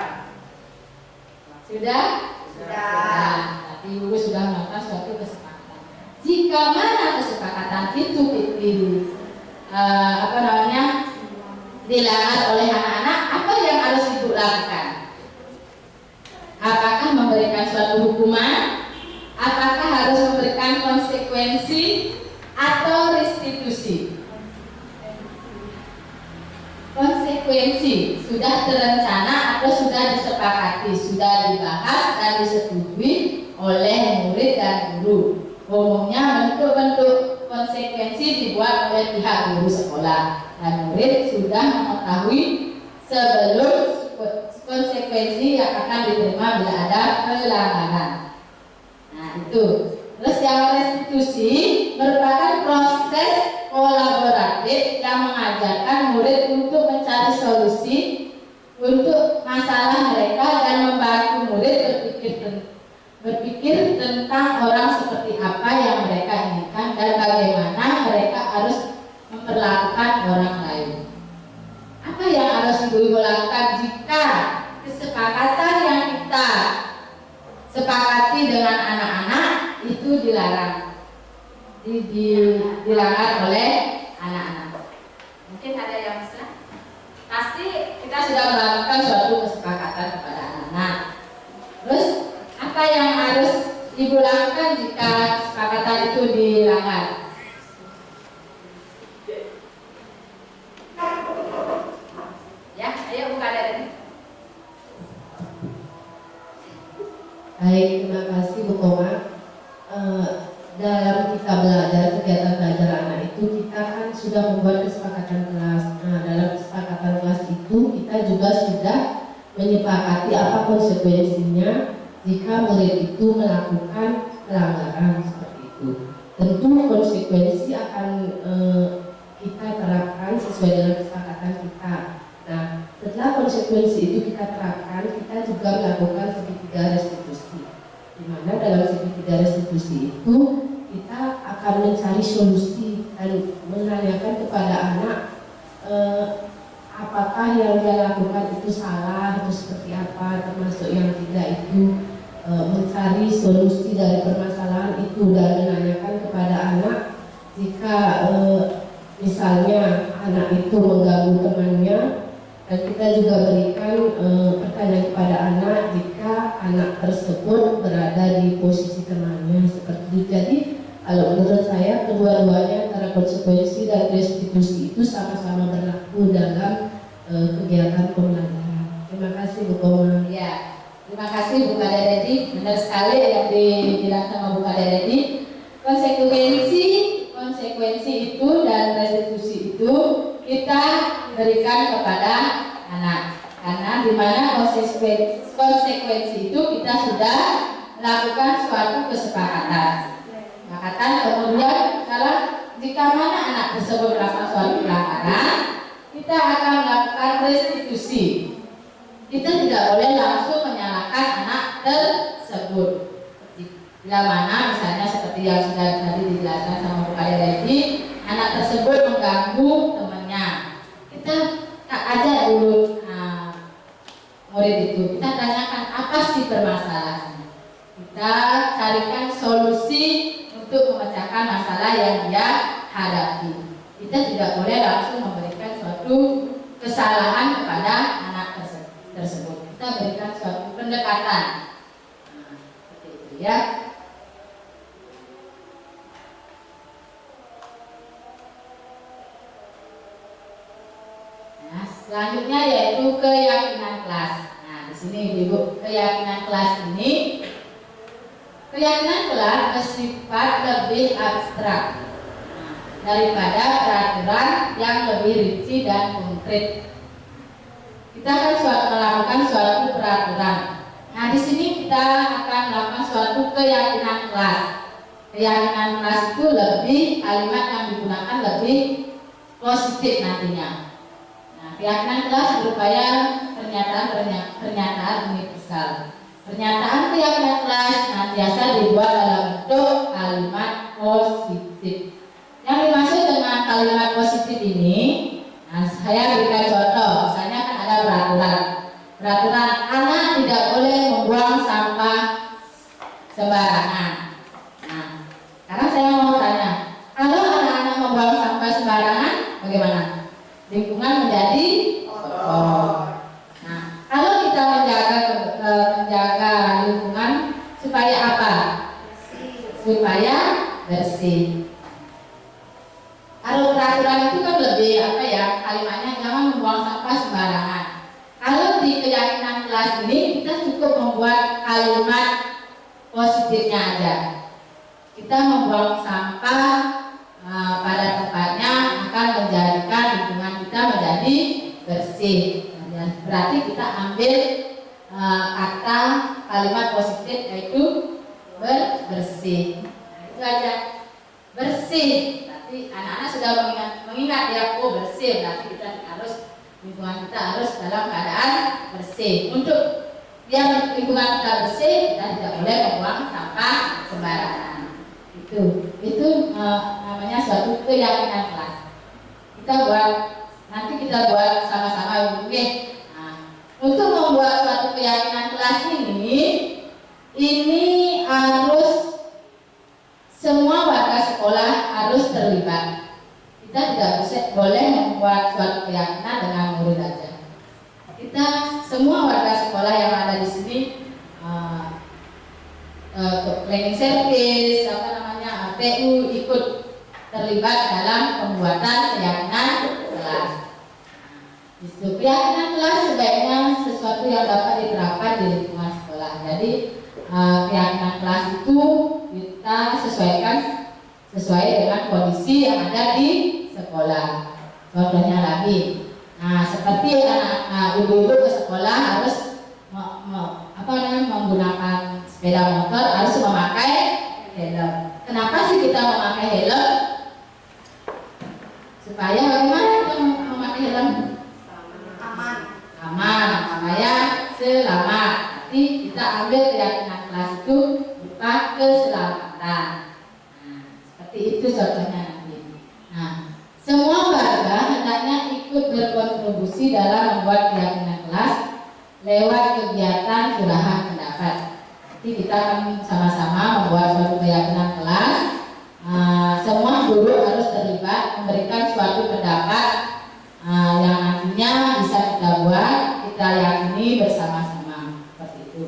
Speaker 1: Sudah?
Speaker 2: Sudah.
Speaker 1: guru sudah melakukan suatu kesepakatan. Jika mana kesepakatan itu dilanggar oleh anak-anak, apa yang harus ibu lakukan? Apakah memberikan suatu hukuman? Apakah harus memberikan konsekuensi atau restitusi? Konsekuensi sudah terencana atau sudah disepakati, sudah dibahas dan disetujui oleh murid dan guru. Umumnya bentuk-bentuk konsekuensi dibuat oleh pihak guru sekolah dan murid sudah mengetahui sebelum konsekuensi yang akan diterima bila ada pelanggaran. Nah itu. Terus yang restitusi merupakan proses kolaboratif yang mengajarkan murid untuk mencari solusi untuk masalah mereka dan membantu murid berpikir tentang orang seperti apa yang mereka inginkan dan bagaimana mereka harus memperlakukan orang lain. Apa yang harus ibu lakukan jika kesepakatan yang kita sepakati dengan anak-anak itu dilarang, dilanggar oleh anak-anak? Mungkin ada yang bisa? Pasti kita sudah melakukan suatu kesepakatan kepada anak-anak. Terus apa yang harus ibu lakukan jika kesepakatan itu dilanggar? Ya, ayo buka dari.
Speaker 3: Baik, terima kasih Bu Koma. Dalam kita belajar, kegiatan belajar anak itu kita kan sudah membuat kesepakatan kelas. Nah, dalam kesepakatan kelas itu kita juga sudah menyepakati apa konsekuensinya jika murid itu melakukan pelanggaran seperti itu. Tentu konsekuensi akan kita terapkan sesuai dengan kesepakatan kita. Nah, setelah konsekuensi itu kita terapkan, kita juga melakukan segitiga restitusi. Di mana dalam segitiga restitusi itu kita akan mencari solusi dan menanyakan kepada anak apakah yang dia lakukan itu salah atau seperti apa, termasuk yang tidak itu mencari solusi dari permasalahan itu dan menanyakan kepada anak jika misalnya anak itu mengganggu temannya. Dan kita juga berikan pertanyaan kepada anak jika anak tersebut berada di posisi temannya seperti itu. Jadi kalau menurut saya kedua-duanya antara konsekuensi dan restitusi itu sama-sama berlaku dalam kegiatan pembelajaran. Terima kasih Bu Koma.
Speaker 1: Ya, terima kasih Bu Kade Dedi. Benar sekali yang dijelaskan sama Bu Kade Dedi. Konsekuensi itu dan restitusi itu kita berikan kepada anak, karena di mana konsekuensi itu kita sudah melakukan suatu kesepakatan. Kemudian kalau jika mana anak tersebut melakukan suatu pelanggaran, kita akan melakukan restitusi. Kita tidak boleh langsung menyalahkan anak tersebut. Bila mana misalnya seperti yang sudah tadi dijelaskan sama Bu Kade Dedi, anak tersebut mengganggu temannya, kita ajak dulu murid itu, kita tanyakan apa sih permasalahannya, kita carikan solusi untuk memecahkan masalah yang dia hadapi. Kita tidak boleh langsung memberikan suatu kesalahan kepada anak tersebut. Kita berikan suatu pendekatan, seperti itu ya. Nah, selanjutnya yaitu keyakinan kelas. Nah, di sini Ibu, keyakinan kelas ini, keyakinan kelas bersifat lebih abstrak daripada peraturan yang lebih rinci dan konkret. Kita akan melakukan suatu peraturan. Nah, di sini kita akan melakukan suatu keyakinan kelas. Keyakinan kelas itu lebih, kalimat yang digunakan lebih positif nantinya. Keyakinan kelas berupaya pernyataan universal. Pernyataan keyakinan kelas senantiasa dibuat dalam bentuk kalimat positif. Yang dimaksud dengan kalimat positif ini, nah saya berikan contoh. Misalnya kan ada peraturan anak tidak boleh membuang sampah sembarangan. kalimat positifnya aja. Kita membuang sampah pada tempatnya akan menjadikan lingkungan kita menjadi bersih. Berarti kita ambil kata kalimat positif yaitu bersih. Itu aja, bersih. Berarti anak-anak sudah mengingat ya, oh bersih. Berarti kita harus, lingkungan kita harus dalam keadaan bersih. Untuk biar lingkungan kita bersih, kita tidak boleh membuang sampah sembarangan. Itu namanya suatu keyakinan kelas. Nanti kita buat sama-sama oke. Untuk membuat suatu keyakinan kelas ini harus semua warga sekolah harus terlibat. Kita tidak boleh membuat suatu keyakinan dengan murid aja. Kita semua warga sekolah yang ada di sini, cleaning service, PU ikut terlibat dalam pembuatan keyakinan kelas. Keyakinan kelas sebaiknya sesuatu yang dapat diterapkan di lingkungan sekolah. Jadi keyakinan kelas itu kita sesuaikan sesuai dengan kondisi yang ada di sekolah. Contohnya lagi, seperti anak ibu-ibu ke sekolah harus menggunakan sepeda motor, harus memakai helm. Kenapa sih kita memakai helm? Supaya bagaimana kita memakai helm? Aman, supaya selamat. Jadi kita ambil keyakinan kelas itu berupa keselamatan. Seperti itu contohnya nanti. Semua warga hendaknya ikut berkontribusi dalam membuat keyakinan kelas lewat kegiatan curahan pendapat. Jadi kita akan sama-sama membuat suatu keyakinan kelas. Semua guru harus terlibat memberikan suatu pendapat yang nantinya bisa kita buat, kita yakini bersama-sama seperti itu.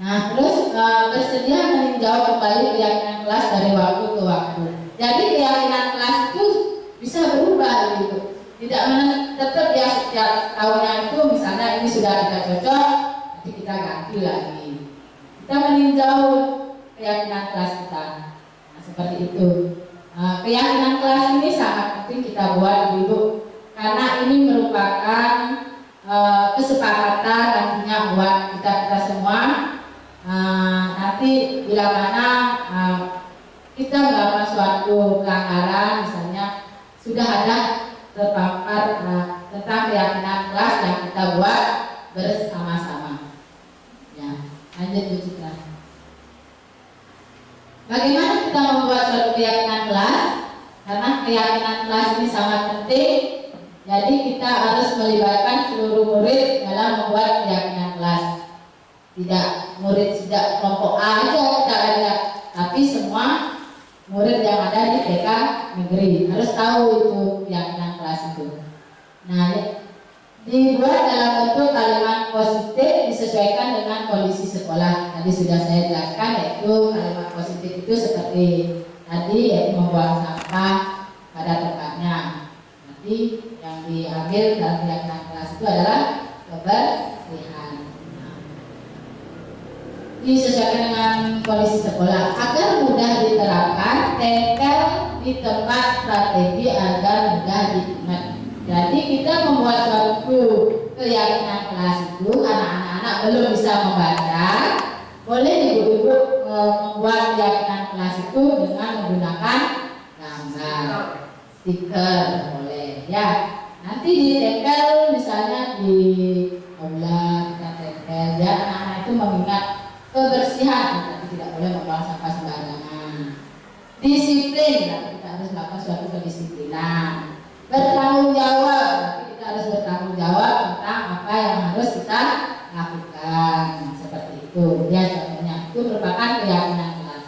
Speaker 1: Terus bersedia meninjau kembali keyakinan kelas dari waktu ke waktu. Jadi keyakinan kelas itu bisa berubah gitu. Tidak tetap ya setiap tahunnya itu misalnya ini sudah kita cocok, nanti kita ganti lagi. Kita meninjau keyakinan kelas kita, seperti itu. Keyakinan kelas ini sangat penting kita buat ibu, karena ini merupakan kesepakatan nantinya buat kita semua. Nanti bila mana kita melakukan suatu pelanggaran, misalnya sudah ada terpapar tentang keyakinan kelas yang kita buat bersama-sama. Lanjut Bu Citra. Bagaimana kita membuat suatu keyakinan kelas? Karena keyakinan kelas ini sangat penting. Jadi kita harus melibatkan seluruh murid dalam membuat keyakinan kelas. Tidak murid tidak kelompok A aja kita ajak, tapi semua murid yang ada di TK negeri harus tahu itu keyakinan kelas itu. Dibuat dalam bentuk kalimat positif disesuaikan dengan kondisi sekolah. Tadi sudah saya jelaskan, yaitu kalimat positif itu seperti tadi, yaitu membuang sampah pada tempatnya. Nanti yang diambil dalam keyakinan kelas itu adalah kebersihan. Disesuaikan dengan kondisi sekolah agar mudah diterapkan, tempel di tempat strategi agar mudah diingat. Jadi kita membuat suatu keyakinan kelas itu, anak-anak belum bisa membaca, boleh ibu-ibu membuat keyakinan kelas itu dengan menggunakan gambar, stiker, boleh ya. Nanti ditempel misalnya di aula, kita tempel ya, anak-anak itu mengingat kebersihan, tapi tidak boleh membuang sampah sembarangan. Disiplin, tapi kita harus melakukan suatu kedisiplinan. Bertanggung jawab, tapi kita harus bertanggung jawab tentang apa yang harus kita lakukan, seperti itu. Ya, contohnya itu merupakan keyakinan kelas.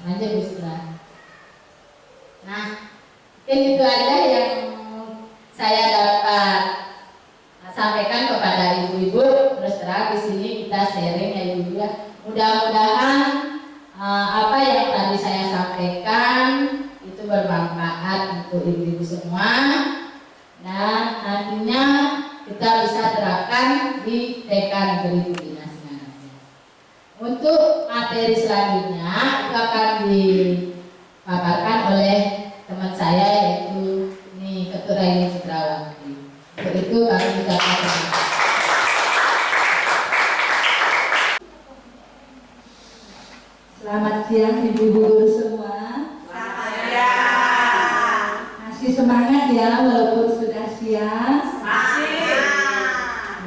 Speaker 1: Lanjut Bu Citra. Mungkin itu aja yang saya dapat sampaikan kepada ibu-ibu. Terus terang di sini kita sharing ya ibu-ibu ya. Mudah-mudahan apa yang tadi saya sampaikan itu bermanfaat untuk ibu-ibu semua, dan nantinya kita bisa terapkan di TK Negeri Budi Nasina. Untuk materi selanjutnya itu akan dipaparkan oleh teman saya yaitu ini Ketua Raini Citrawati. Untuk itu kami ucapkan terima kasih.
Speaker 6: Selamat siang ibu-ibu guru semua.
Speaker 2: Selamat siang.
Speaker 6: Masih semangat ya walaupun sudah siang.
Speaker 2: Masih.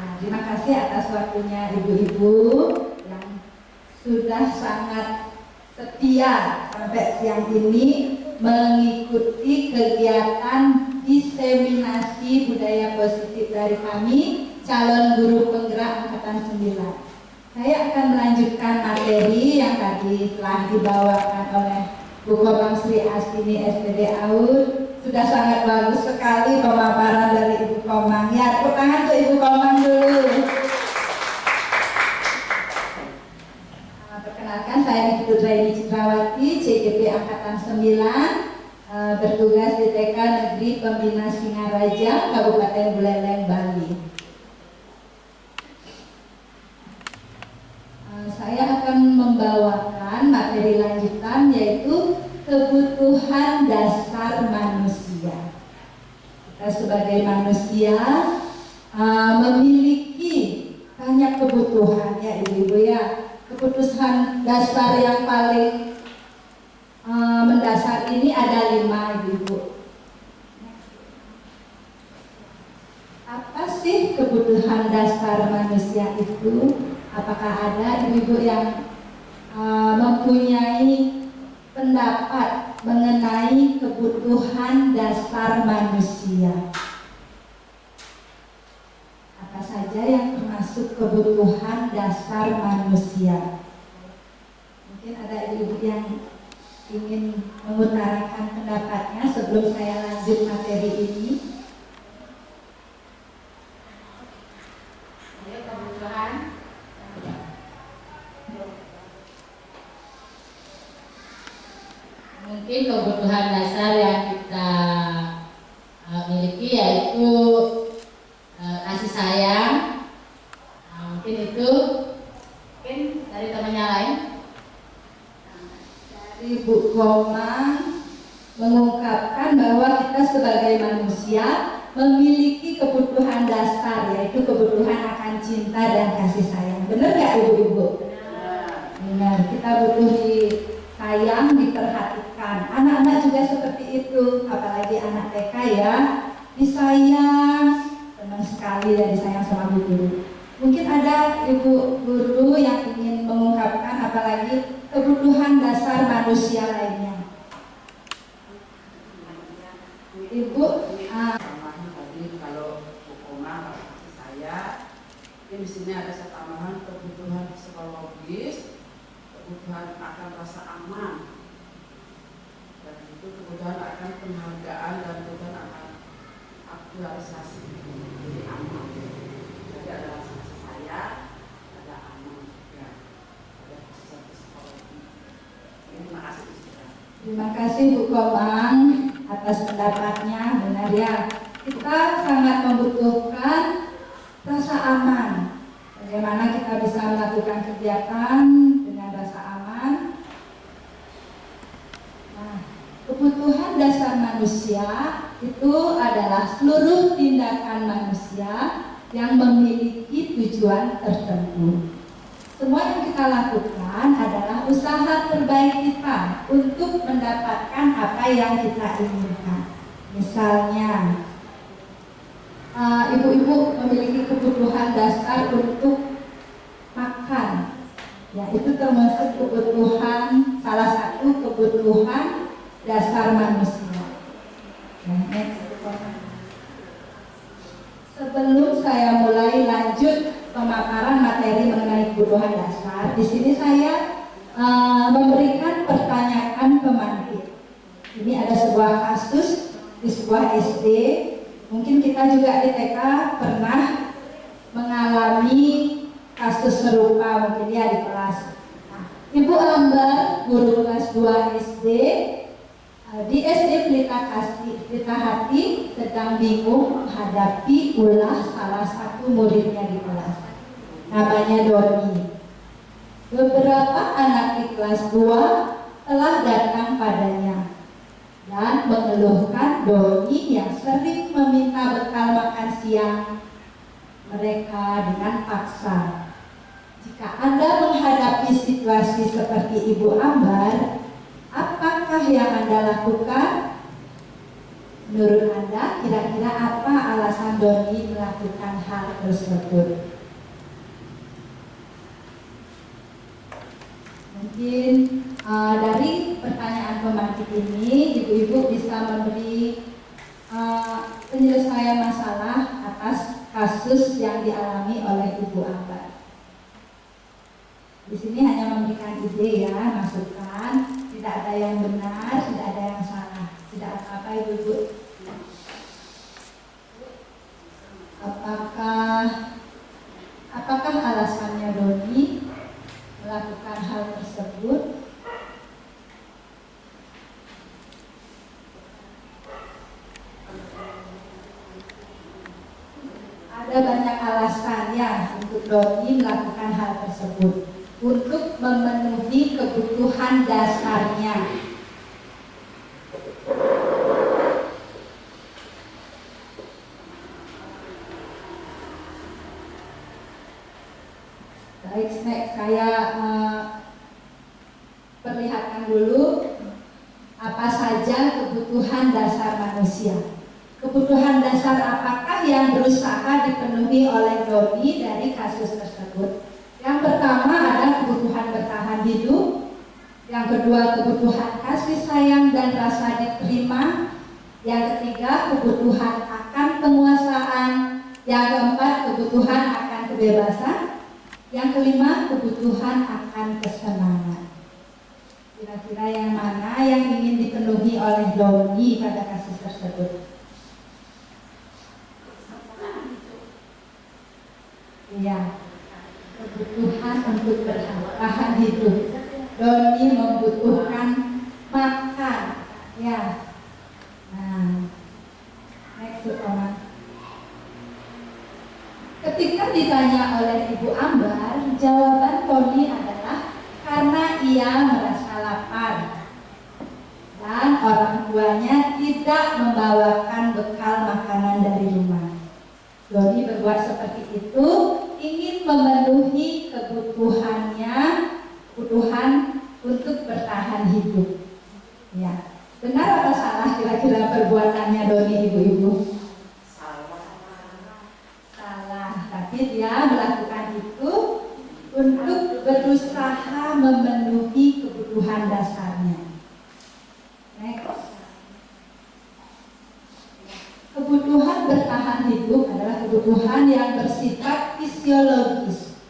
Speaker 6: Nah, terima kasih atas waktunya ibu-ibu yang sudah sangat setia sampai siang ini mengikuti kegiatan diseminasi budaya positif dari kami calon guru penggerak angkatan 9. Saya akan melanjutkan materi yang tadi telah dibawakan oleh Bu Komang Sri Astini SPD AUD. Sudah sangat bagus sekali pemaparan dari Ibu Komang. Ya, tepuk tangan untuk Ibu Komang dulu. Perkenalkan, saya Ibu Raini Citrawati, CGP Angkatan 9, bertugas di TK Negeri Pembina Singaraja, Kabupaten Buleleng, Bali. Saya akan membawakan materi lanjutan yaitu kebutuhan dasar manusia. Kita sebagai manusia memiliki banyak kebutuhan ya ibu-ibu ya. Kebutuhan dasar yang paling mendasar ini ada 5 ibu-ibu. Apa sih kebutuhan dasar manusia itu? Apakah ada ibu-ibu yang mempunyai pendapat mengenai kebutuhan dasar manusia? Apa saja yang termasuk kebutuhan dasar manusia? Mungkin ada ibu-ibu yang ingin mengutarakan pendapatnya sebelum saya lanjut materi ini.
Speaker 1: Ayo kebutuhan. Mungkin kebutuhan dasar yang kita miliki yaitu kasih sayang. Mungkin itu dari temannya lain.
Speaker 6: Dari Bu Komang mengungkapkan bahwa kita sebagai manusia memiliki kebutuhan dasar yaitu kebutuhan akan cinta dan kasih sayang. Benar nggak ibu-ibu? Benar. Kita butuh disayang, diperhatikan. Anak-anak juga seperti itu, apalagi anak TK ya, disayang, senang sekali ya disayang sama bu guru. Mungkin ada ibu guru yang ingin mengungkapkan apalagi kebutuhan dasar manusia lainnya. Ibu,
Speaker 5: Tambahan tadi kalau hukuman saya, di sini ada saya tambahan kebutuhan psikologis, kebutuhan akan rasa aman, dan itu kebutuhan akan penghargaan dan kebutuhan akan aktualisasi, jadi aman. Jadi ada rasa sayang, ada aman juga, ada psikologi. Terima kasih.
Speaker 6: terima kasih Bu Komang atas pendapatnya. Benar ya, kita sangat membutuhkan rasa aman. Bagaimana kita bisa melakukan kegiatan dengan rasa aman? Nah, kebutuhan dasar manusia itu adalah seluruh tindakan manusia yang memiliki tujuan tertentu. Semua yang kita lakukan adalah usaha terbaik kita untuk mendapatkan apa yang kita inginkan. Misalnya, ibu-ibu memiliki kebutuhan dasar untuk makan. Ya, itu termasuk kebutuhan, salah satu kebutuhan dasar manusia. Nah, next. Sebelum saya mulai lanjut pemaparan materi mengenai kebutuhan dasar, di sini saya memberikan pertanyaan pemantik. Ini ada sebuah kasus di sebuah SD. Mungkin kita juga di TK pernah mengalami kasus serupa mungkin ya di kelas. Nah, Ibu Ambar, guru kelas 2 SD, di SD Pelita Hati sedang bingung menghadapi ulah salah satu muridnya di kelas. Namanya Doni. Beberapa anak di kelas 2 telah datang padanya dan mengeluhkan Doni yang sering meminta bekal makan siang mereka dengan paksa. Jika Anda menghadapi situasi seperti Ibu Ambar, apakah yang Anda lakukan? Menurut Anda, kira-kira apa alasan Doni melakukan hal tersebut? Mungkin dari pertanyaan pemantik ini, ibu-ibu bisa memberi penyelesaian masalah atas kasus yang dialami oleh Ibu Ambar. Di sini hanya memberikan ide ya, masukan, tidak ada yang benar, tidak ada yang salah, tidak apa-apa ibu-ibu. Apakah alasannya Doni melakukan hal tersebut? Ada banyak alasannya untuk Doni melakukan hal tersebut. Untuk memenuhi kebutuhan dasarnya. Baik, saya perlihatkan dulu apa saja kebutuhan dasar manusia. Kebutuhan dasar apakah yang berusaha dipenuhi oleh Doni dari kasus tersebut? Yang pertama ada kebutuhan bertahan hidup. Yang kedua kebutuhan kasih sayang dan rasa diterima. Yang ketiga kebutuhan akan penguasaan. Yang keempat kebutuhan akan kebebasan. Yang kelima kebutuhan akan kesenangan. Kira-kira yang mana yang ingin dipenuhi oleh Doni pada kasus tersebut? Iya, kebutuhan untuk bertahan hidup. Doni membutuhkan makan, ya. Nah, next comment. Ketika ditanya oleh Ibu Ambar, jawaban Doni adalah karena ia merasa lapar dan orang tuanya tidak membawakan bekal makanan dari rumah. Doni berbuat seperti itu ingin memenuhi kebutuhannya, kebutuhan untuk bertahan hidup. Ya, benar atau salah kira-kira perbuatannya Doni, ibu-ibu? Salah, tapi dia melakukan itu untuk berusaha memenuhi kebutuhan dasarnya. Next. Kebutuhan bertahan hidup adalah kebutuhan yang bersifat fisiologis.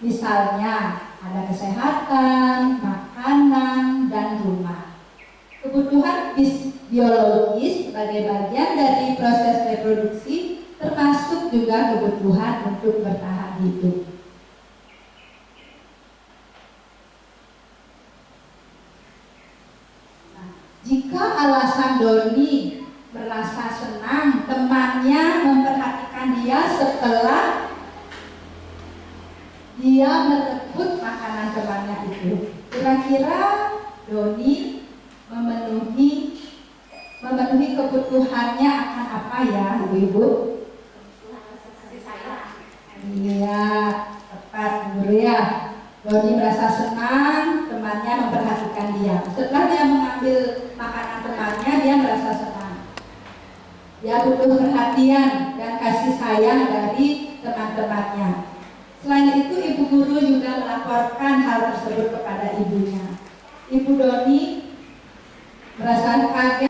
Speaker 6: Misalnya, ada kesehatan, makanan, dan rumah. Kebutuhan biologis sebagai bagian dari proses reproduksi termasuk juga kebutuhan untuk bertahan hidup. Nah, jika alasan Doni merasa senang temannya memperhatikan dia setelah dia merebut makanan temannya itu, kira-kira Doni memenuhi kebutuhannya akan apa ya, ibu-ibu? Iya, tepat, guru ya. Doni merasa senang temannya memperhatikan dia. Setelah dia mengambil makanan temannya, dia merasa senang. Dia butuh perhatian dan kasih sayang dari teman-temannya. Selain itu, ibu guru juga melaporkan hal tersebut kepada ibunya. Ibu Doni merasa kaget.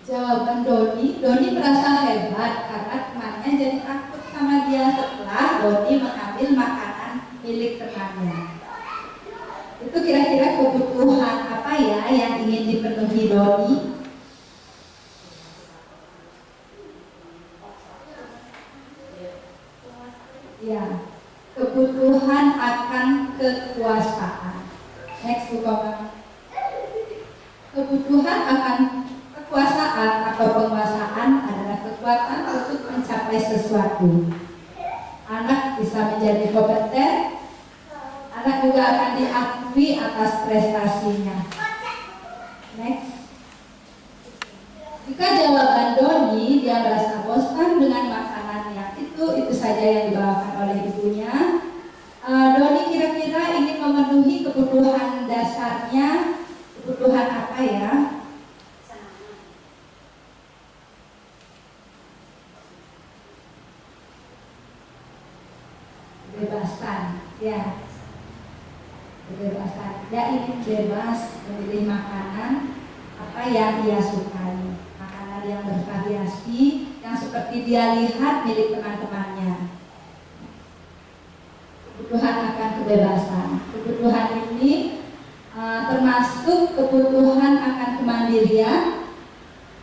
Speaker 6: Jawaban Doni merasa hebat karena temannya jadi takut sama dia setelah Doni mengambil makanan milik temannya. Itu kira-kira kebutuhan apa ya yang ingin dipenuhi Doni? Ya, kebutuhan akan kekuasaan. Next, Bu Komang. Kebutuhan akan kekuasaan atau penguasaan adalah kekuatan untuk mencapai sesuatu. Anak bisa menjadi kompeten, anak juga akan diakui atas prestasinya. Next. Jika jawaban Doni dia merasa bosan dengan makanan yang itu saja yang dibawakan oleh ibunya, Doni kira-kira ingin memenuhi kebutuhan dasarnya, kebutuhan apa ya? Kebebasan, ya. Kebebasan. Dia ingin bebas memilih makanan apa yang dia sukai. Makanan yang bervariasi, yang seperti dia lihat milik teman-temannya. Kebutuhan akan kebebasan. Kebutuhan ini termasuk kebutuhan akan kemandirian,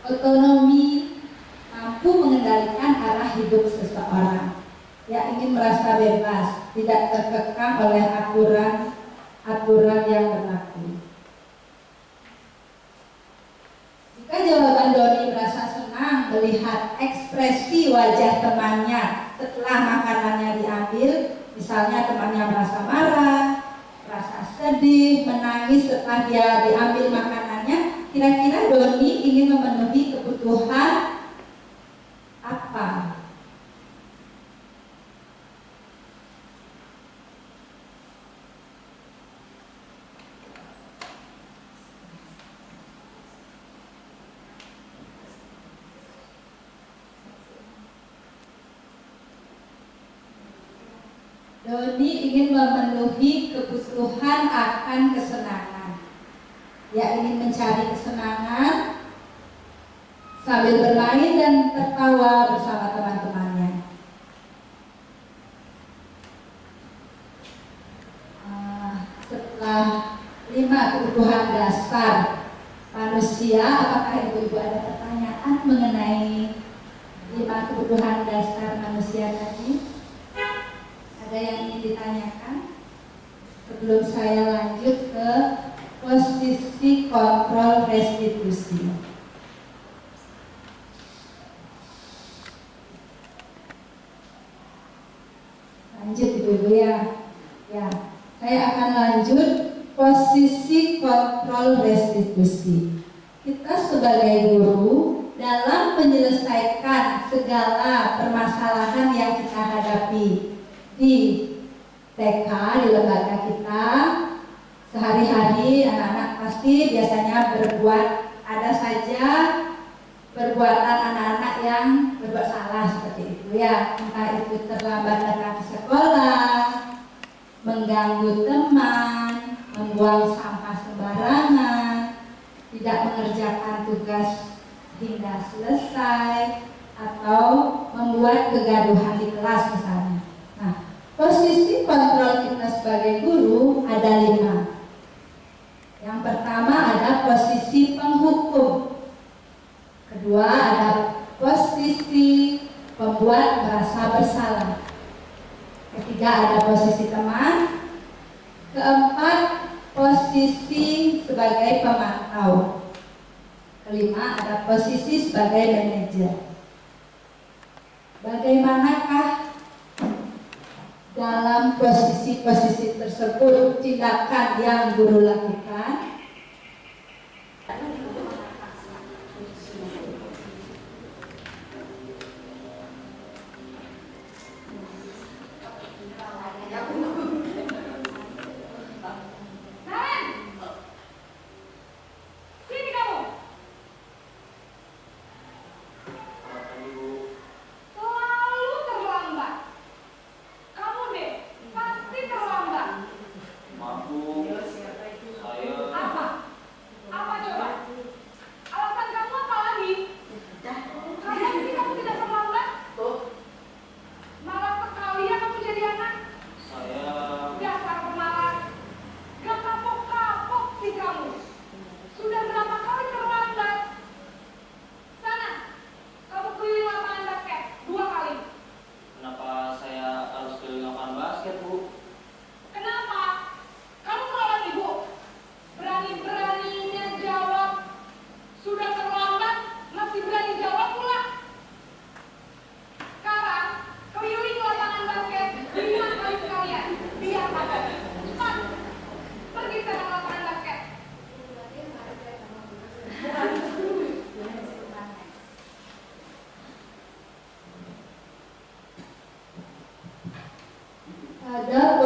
Speaker 6: otonomi, mampu mengendalikan arah hidup seseorang. Dia ingin merasa bebas, tidak terkekang oleh aturan yang berlaku. Jika jawaban Doni merasa senang melihat ekspresi wajah temannya setelah makanannya diambil, misalnya temannya merasa marah, merasa sedih, menangis setelah dia diambil makanannya, kira-kira Doni ingin memenuhi kebutuhan apa? Doni ingin memenuhi kebutuhan akan kesenangan. Dia ingin mencari kesenangan sambil bermain dan tertawa bersama teman-temannya. Setelah 5 kebutuhan dasar manusia, apakah ibu-ibu ada pertanyaan mengenai 5 kebutuhan dasar manusia tadi? Ada yang ingin ditanyakan? Sebelum saya lanjut ke posisi kontrol restitusi. Lanjut ibu-ibu ya. Ya, saya akan lanjut posisi kontrol restitusi. Kita sebagai guru dalam menyelesaikan segala permasalahan yang kita hadapi di TK, di lembaga kita, sehari-hari anak-anak pasti biasanya ada saja perbuatan anak-anak yang berbuat salah seperti itu ya, entah itu terlambat datang ke sekolah, mengganggu teman, membuang sampah sembarangan, tidak mengerjakan tugas hingga selesai, atau membuat kegaduhan di kelas misalnya. Nah, posisi kontrol kita sebagai guru ada 5. Yang pertama ada posisi penghukum. Kedua ada posisi pembuat merasa bersalah. Ketiga ada posisi teman. Keempat posisi sebagai pemantau. Kelima ada posisi sebagai manajer. Bagaimanakah dalam posisi-posisi tersebut tindakan yang guru lakukan?
Speaker 7: Saya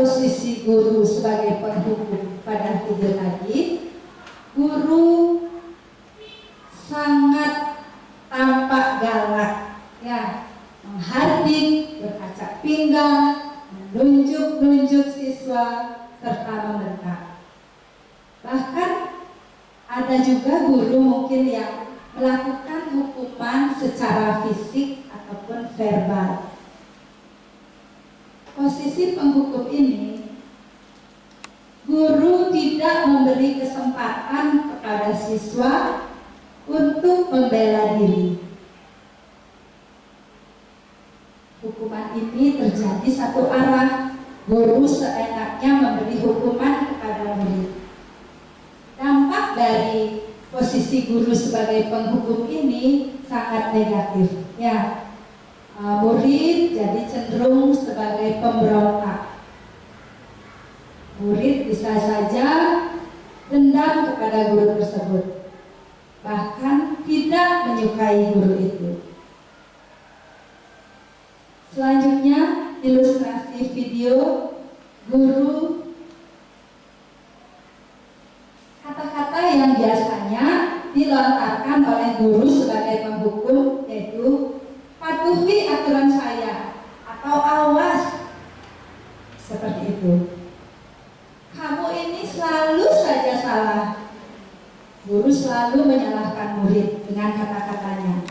Speaker 6: posisi guru sebagai penghukum pada video tadi, guru sangat tampak galak, ya, menghardik, berkaca pinggang, menunjuk-nunjuk siswa serta membentak. Bahkan ada juga guru mungkin yang melakukan hukuman secara fisik ataupun verbal. Posisi penghukum ini, guru tidak memberi kesempatan kepada siswa untuk membela diri. Hukuman ini terjadi satu arah, guru seenaknya memberi hukuman kepada murid. Dampak dari posisi guru sebagai penghukum ini sangat negatif, ya. Murid jadi cenderung sebagai pemberontak. Murid bisa saja dendam kepada guru tersebut, bahkan tidak menyukai guru itu. Selanjutnya, ilustrasi video guru. Kata-kata yang biasanya dilontarkan oleh guru sebagai penghukum yaitu patuhi aturan saya atau awas, seperti itu. Kamu ini selalu saja salah. Guru selalu menyalahkan murid dengan kata-katanya.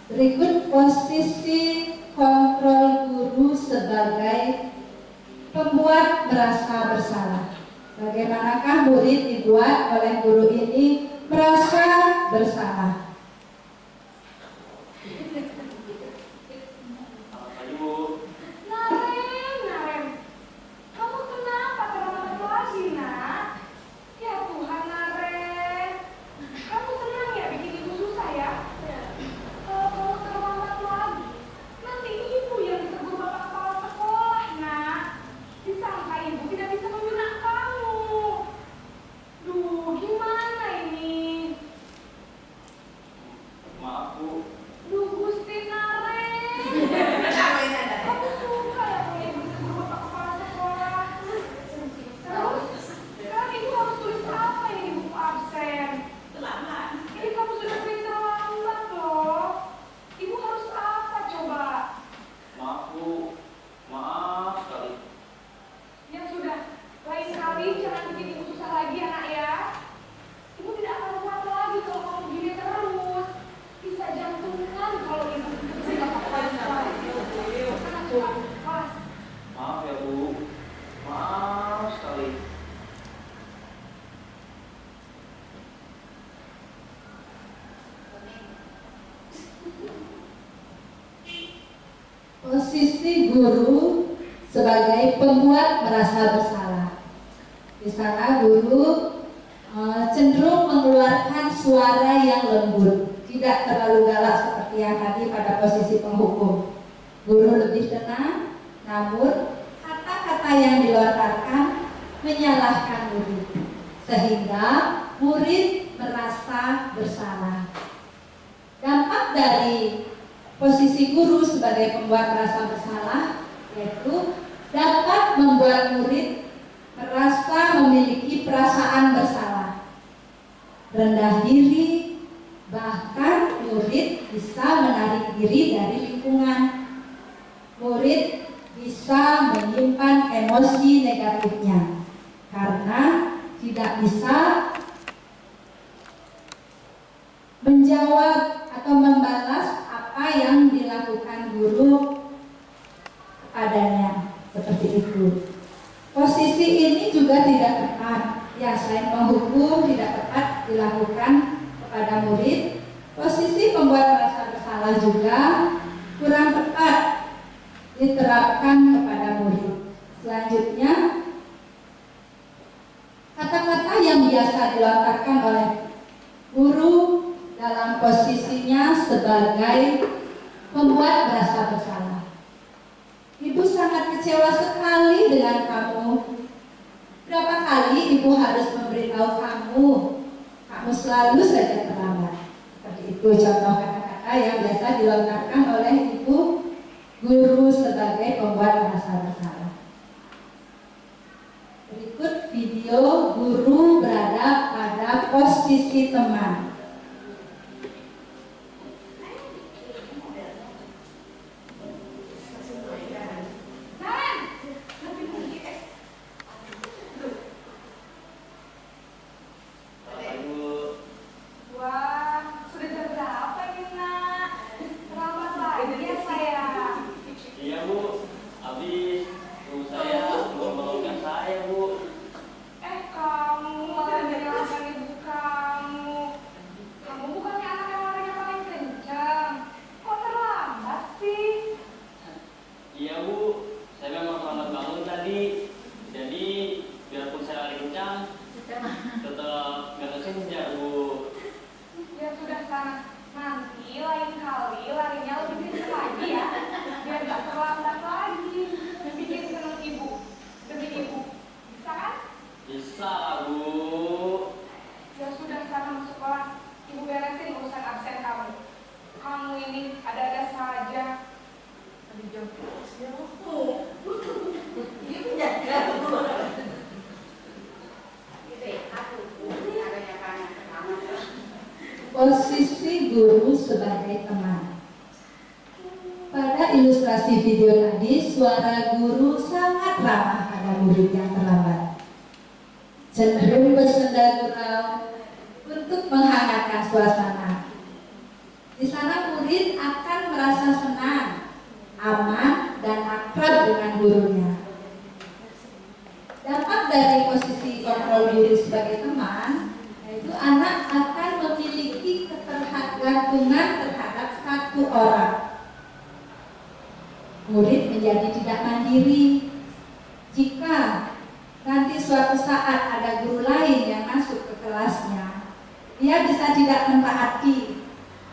Speaker 6: Berikut posisi kontrol guru sebagai pembuat merasa bersalah. Bagaimanakah murid dibuat oleh guru ini merasa bersalah?
Speaker 7: Naren, kamu kenapa terlambat lagi, nak? Ya Tuhan, Naren, kamu senang ya bikin ibu susah ya? Kalau kamu terlambat lagi, nanti ibu yang ditegur bapak kepala sekolah, nak. Disangka ibu tidak bisa membina kamu. Duh, gimana ini?
Speaker 8: Maaf, Bu.
Speaker 7: Duh, Gusti Naren. Kamu suka ya kalau ibu ditegur bapak kepala sekolah? Terus, sekarang ibu harus tulis apa ini di buku absen?
Speaker 2: Terlambat.
Speaker 7: Ini kamu sudah sering terlambat loh. Ibu harus apa coba?
Speaker 8: Maaf, Bu. Maaf sekali.
Speaker 7: Ya sudah, lain kali jangan bikin ibu susah lagi ya, nak ya. Ibu tidak akan kuat lagi kalau kamu gini terus. Bisa jantungan kalau ibu ditegur bapak kepala sekolah. Sana coba, kelas.
Speaker 8: Maaf ya, Bu. Maaf sekali.
Speaker 6: Posisi guru sebagai pembuat merasa bersalah. Di sana guru cenderung mengeluarkan suara yang lembut, tidak terlalu galak seperti yang tadi pada posisi penghukum. Guru lebih tenang, namun kata-kata yang dilontarkan menyalahkan murid, sehingga murid merasa bersalah. Dampak dari posisi guru sebagai pembuat merasa bersalah yaitu dapat membuat murid merasa memiliki perasaan bersalah, rendah diri, bahkan murid bisa menarik diri dari lingkungan. Murid bisa menyimpan emosi negatifnya karena tidak bisa menjawab atau membalas apa yang dilakukan guru kepadanya, seperti itu. Posisi ini juga tidak tepat, ya, selain menghukum tidak tepat dilakukan kepada murid. Posisi pembuat merasa bersalah juga kurang tepat diterapkan kepada murid. Selanjutnya, kata-kata yang biasa dilontarkan oleh guru dalam posisinya sebagai pembuat merasa bersalah. Ibu sangat kecewa sekali dengan kamu. Berapa kali ibu harus memberitahu kamu? Kamu selalu saja terlambat. Seperti itu contoh kata-kata yang biasa dilontarkan oleh ibu guru sebagai membuat merasa bersalah. Berikut video guru berada pada posisi teman.
Speaker 7: Wah, sudah jam berapa ini, Nak? Terlambat lagi ya, sayang.
Speaker 8: Iya Bu, habis ibu saya belum bangunkan saya Bu.
Speaker 7: Kamu malah menyalahkan ibu kamu. Kamu bukannya anak yang larinya paling kencang. Kok terlambat sih?
Speaker 8: Iya Bu, saya memang terlambat bangun tadi. Jadi biarpun saya lari kencang, tetap nggak kekejar Bu.
Speaker 7: Ya sudah sana. Nanti lain kali larinya lebih kencang lagi ya. Biar gak terlambat lagi. Bikin seneng ibu. Demi ibu. Bisa kan?
Speaker 8: Bisa Bu.
Speaker 7: Ya sudah sana masuk kelas. Ibu beresin urusan absen kamu. Kamu ini ada-ada saja.
Speaker 2: Aduh, jam siapa? Dia penjaga.
Speaker 6: Posisi guru sebagai teman. Pada ilustrasi video tadi, suara guru sangat ramah pada murid yang terlambat. Cenderung bersenda gurau untuk menghangatkan suasana. Di sana murid akan merasa senang, aman, dan akrab dengan gurunya. Dampak dari posisi kontrol guru sebagai teman, yaitu anak akan memiliki ketergantungan terhadap satu orang. Murid menjadi tidak mandiri. Jika nanti suatu saat ada guru lain yang masuk ke kelasnya, dia bisa tidak mentaati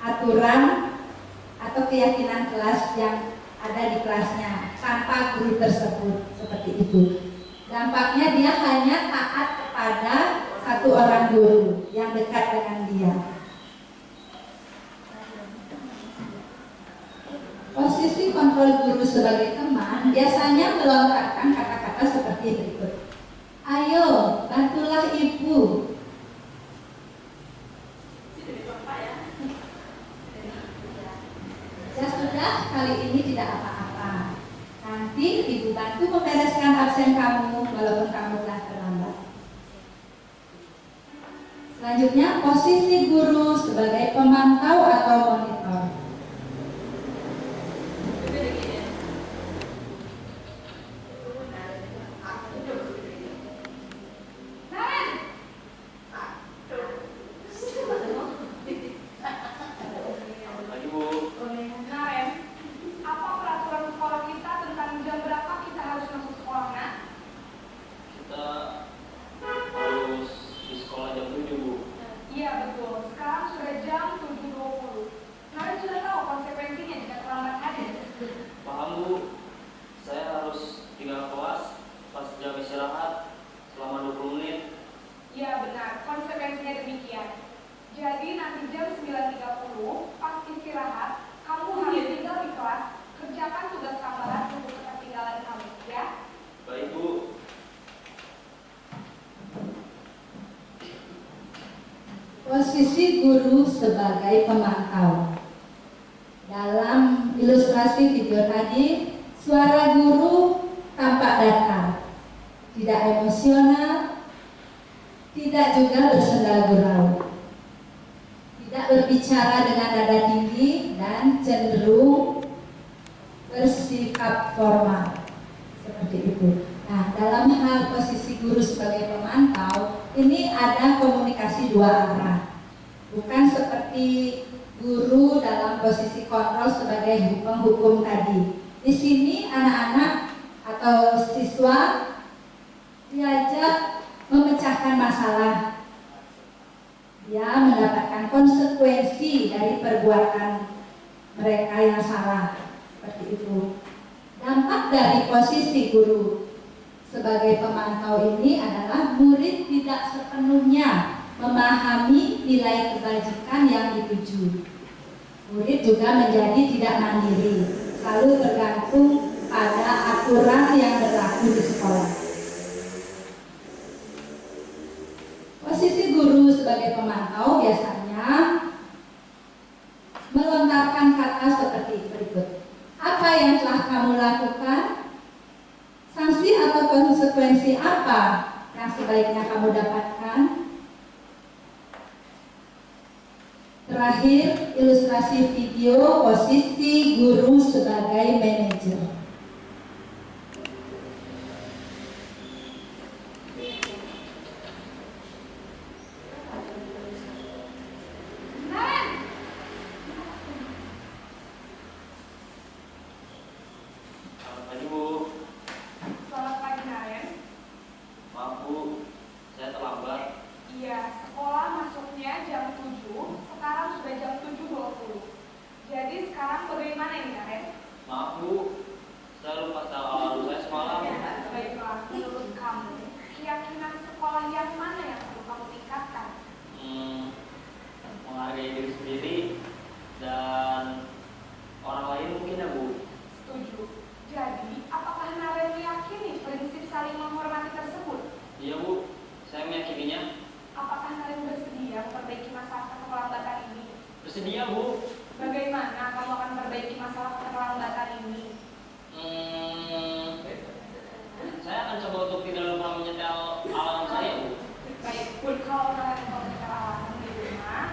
Speaker 6: aturan atau keyakinan kelas yang ada di kelasnya tanpa guru tersebut, seperti itu. Dampaknya dia hanya taat kepada satu orang guru yang dekat dengan dia. Posisi kontrol guru sebagai teman biasanya melontarkan kata-kata seperti berikut. Ayo, bantulah ibu. Ya sudah, kali ini tidak apa-apa. Nanti ibu bantu membereskan absen kamu walaupun kamu telah terlambat. Selanjutnya, posisi guru sebagai pemantau atau monitor.
Speaker 8: Lagi Bu.
Speaker 7: Naren, apa peraturan sekolah kita tentang jam berapa kita harus masuk sekolah, Nak?
Speaker 8: Kita harus di sekolah jam 7 Bu.
Speaker 7: Iya betul, sekarang sudah jam 7.20. Naren sudah tahu konsekuensinya jika terlambat hadir.
Speaker 8: Paham Bu, saya harus tinggal kelas pas jam istirahat selama 20 menit.
Speaker 7: Iya benar, konsekuensinya demikian. Jadi nanti jam 9.30 pas istirahat, kamu harus tinggal di kelas, kerjakan tugas tambahan untuk ketertinggalan kamu, ya?
Speaker 8: Baik Bu.
Speaker 6: Posisi guru sebagai pemantau. Dalam ilustrasi video tadi, suara guru tampak datar, tidak emosional, tidak juga bersenda gurau, tidak berbicara dengan nada tinggi dan cenderung bersikap formal, seperti itu. Nah, dalam hal posisi guru sebagai pemantau, ini ada komunikasi dua arah, bukan seperti guru dalam posisi kontrol sebagai penghukum tadi. Di sini anak-anak atau siswa diajak memecahkan masalah. Dia mendapatkan konsekuensi dari perbuatan mereka yang salah, seperti itu. Dampak dari posisi guru sebagai pemantau ini adalah murid tidak sepenuhnya memahami nilai kebajikan yang dituju. Murid juga menjadi tidak mandiri, selalu bergantung pada aturan yang berlaku di sekolah. Posisi guru sebagai pemantau biasanya melontarkan kata seperti berikut. Apa yang telah kamu lakukan? Sanksi atau konsekuensi apa yang sebaiknya kamu dapatkan? Terakhir, ilustrasi video posisi guru sebagai manajer.
Speaker 8: Selamat pagi, Bu.
Speaker 7: Selamat pagi, Naren.
Speaker 8: Maaf, Bu, saya terlambat.
Speaker 7: Iya, sekolah masuknya jam 7, sekarang sudah jam 7.20. Jadi sekarang bagaimana ini, Naren?
Speaker 8: Maaf, Bu, saya lupa soal alarm saya semalam.
Speaker 7: Baiklah, menurut kamu, keyakinan sekolah yang mana yang perlu kamu tingkatkan?
Speaker 8: Menghargai diri sendiri dan orang lain mungkin ya, Bu.
Speaker 7: Setuju. Jadi, apakah Naren meyakini prinsip saling menghormati tersebut?
Speaker 8: Iya, Bu, saya meyakininya.
Speaker 7: Apakah Naren bersedia memperbaiki masalah keterlambatan ini?
Speaker 8: Bersedia, Bu.
Speaker 7: Bagaimana kamu akan memperbaiki masalah keterlambatan ini?
Speaker 8: Saya akan coba untuk tidak lupa menyetel alarm saya, Bu.
Speaker 7: Baik, pun kalau Naren mau menyetel alarm di rumah,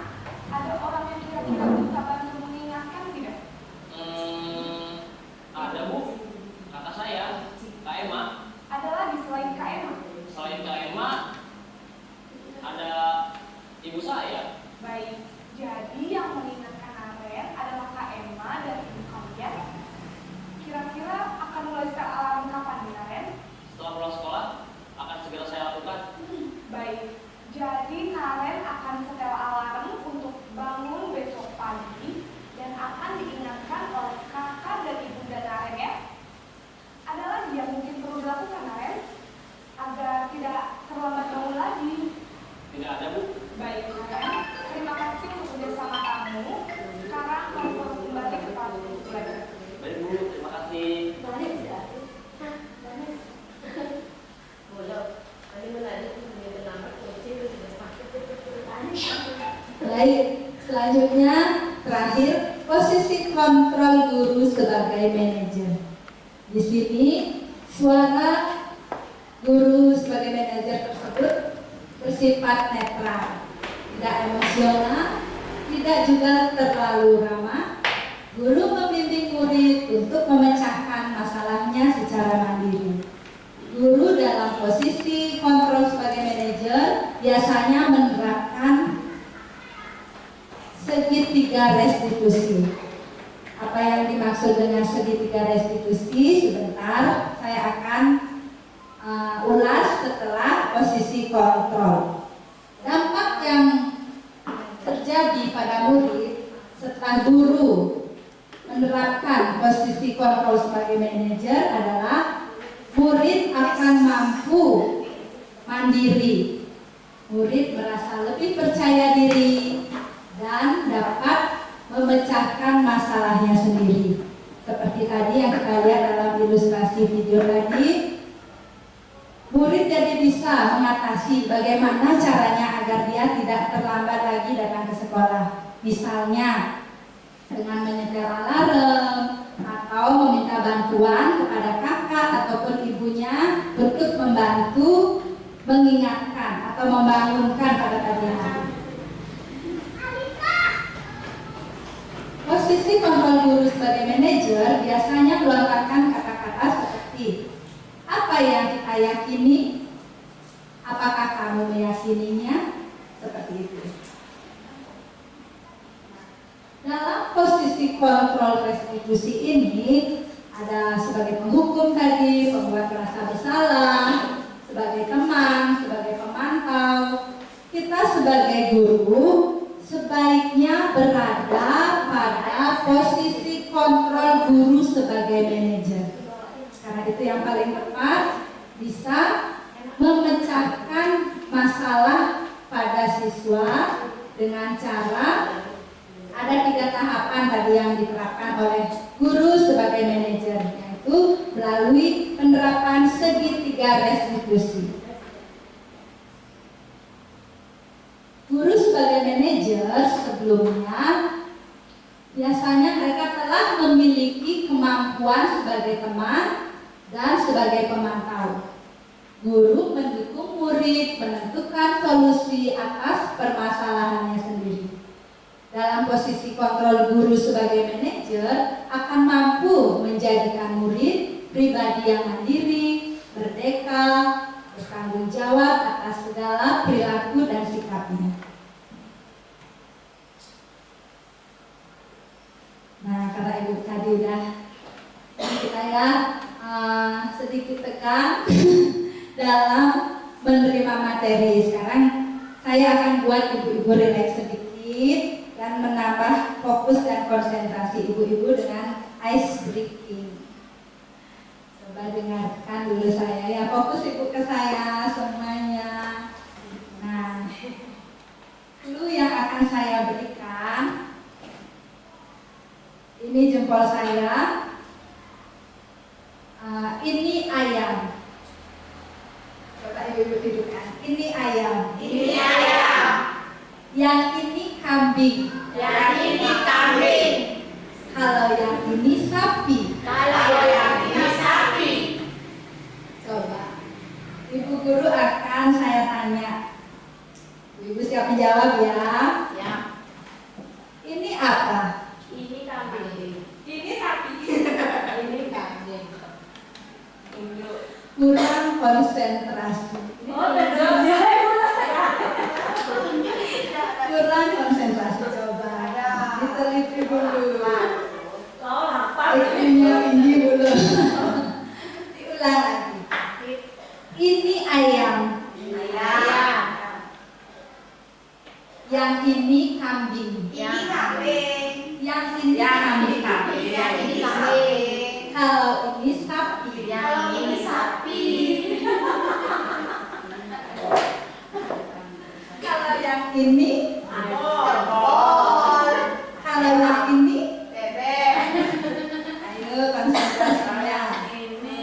Speaker 7: ada orang yang kira-kira bisa bantu mengingatkan tidak?
Speaker 8: Ada, Bu. Kata saya, Kak Emma.
Speaker 7: Ada lagi selain Kak Emma?
Speaker 8: Selain Kak Emma, ada ibu saya.
Speaker 7: Baik, jadi yang mengingatkan Naren adalah Kak Emma dan ibu kalian. Kira-kira akan mulai setel alarm kapan nih, Naren?
Speaker 8: Setelah pulang sekolah, akan segera saya lakukan.
Speaker 7: Baik, jadi Naren akan setel alarm untuk bangun besok pagi dan akan diingatkan oleh kakak dan ibunda Naren ya. Ada lagi yang mungkin perlu dilakukan, Naren, agar tidak terlambat bangun lagi?
Speaker 8: Tidak ada, Bu.
Speaker 7: Baik, Naren, terima kasih untuk kerjasama kamu. Sekarang kamu perlu kembali ke kelas belajar.
Speaker 8: Baik, Bu. Terima kasih.
Speaker 6: Baik, selanjutnya terakhir posisi kontrol guru sebagai manajer. Di sini suara guru sebagai manajer tersebut bersifat netral, tidak emosional, tidak juga terlalu ramah. Guru membimbing murid untuk memecahkan masalahnya secara mandiri. Guru dalam posisi kontrol sebagai manajer biasanya menerapkan segitiga restitusi. Apa yang dimaksud dengan segitiga restitusi? Sebentar, saya akan ulas setelah posisi kontrol. Dampak yang terjadi pada murid setelah guru menerapkan posisi kontrol sebagai manajer adalah murid akan mampu mandiri. Murid merasa lebih percaya diri dan dapat memecahkan masalahnya sendiri. Seperti tadi yang kita lihat dalam ilustrasi video tadi, murid jadi bisa mengatasi bagaimana caranya agar dia tidak terlambat lagi datang ke sekolah. Misalnya dengan menyetel alarm atau meminta bantuan kepada kakak ataupun ibunya untuk membantu mengingatkan atau membangunkan pada pagi hari. Posisi kontrol guru sebagai manajer biasanya melontarkan kata-kata seperti, apa yang kita yakini? Apakah kamu meyakininya? Seperti itu. Dalam posisi kontrol restitusi ini ada sebagai penghukum tadi, pembuat merasa bersalah, sebagai teman, sebagai pemantau. Kita sebagai guru sebaiknya berada pada posisi kontrol guru sebagai manajer. Karena itu yang paling tepat, bisa memecahkan masalah pada siswa dengan cara ada 3 tahapan tadi yang diterapkan oleh guru sebagai manajer, yaitu itu melalui penerapan segitiga restitusi. Guru sebagai manajer sebelumnya biasanya mereka telah memiliki kemampuan sebagai teman dan sebagai pemantau. Guru mendukung murid menentukan solusi atas permasalahannya sendiri. Dalam posisi kontrol, guru sebagai manajer akan mampu menjadikan murid pribadi yang mandiri, merdeka, bertanggung jawab atas segala perilaku dan sikapnya. Nah, karena ibu tadi udah saya sedikit tegang dalam menerima materi. Sekarang saya akan buat ibu-ibu relax sedikit dan menambah fokus dan konsentrasi ibu-ibu dengan ice breaking. Coba dengarkan dulu saya ya, fokus ibu ke saya semuanya. Nah, clue yang akan saya berikan, ini jempol saya, ini ayam. Coba ibu-ibu dudukkan. Ini ayam.
Speaker 2: Ini ayam.
Speaker 6: Yang ini kambing.
Speaker 2: Yang ini kambing.
Speaker 6: Kalau yang ini sapi.
Speaker 2: Kalau yang ini sapi.
Speaker 6: Coba ibu guru akan saya tanya. Ibu siap menjawab ya.
Speaker 2: Ya.
Speaker 6: Ini apa?
Speaker 2: Ini kambing.
Speaker 7: Ini sapi.
Speaker 1: Ini kambing.
Speaker 6: Kurang konsentrasi.
Speaker 7: Oh, betul.
Speaker 6: Kurang konsentrasi, coba diteliti dulu.
Speaker 7: Tahu lapar.
Speaker 6: Tinggi dulu. Diulang lagi. Ini ayam.
Speaker 2: Ayam.
Speaker 6: Yang ini kambing.
Speaker 2: Ini kambing.
Speaker 6: Yang ini kambing.
Speaker 2: Yang ini kambing.
Speaker 6: Kalau ini sapi.
Speaker 2: Yang ini sapi.
Speaker 6: Kalau yang ini.
Speaker 2: Jempol.
Speaker 6: Kalau yang ini.
Speaker 2: Bebek.
Speaker 6: Ayo konsentrasinya.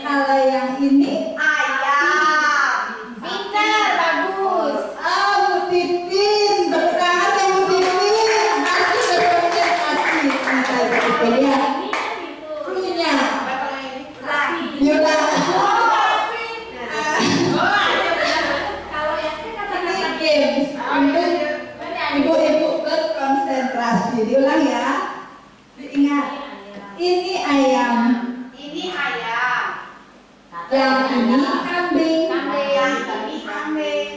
Speaker 6: Kalau yang ini.
Speaker 2: Ayam. Pintar, bagus.
Speaker 6: Bu Titin, bertahan ya Bu Titin. Masih berkonsentrasi. Nah, ibu lihat cluenya. Yaudah. Ini games untuk ibu-ibu berkonsentrasi. Diulang ya. Diingat. Ini ayam.
Speaker 2: Ini ayam.
Speaker 6: Yang ini kambing.
Speaker 2: Yang ini kambing.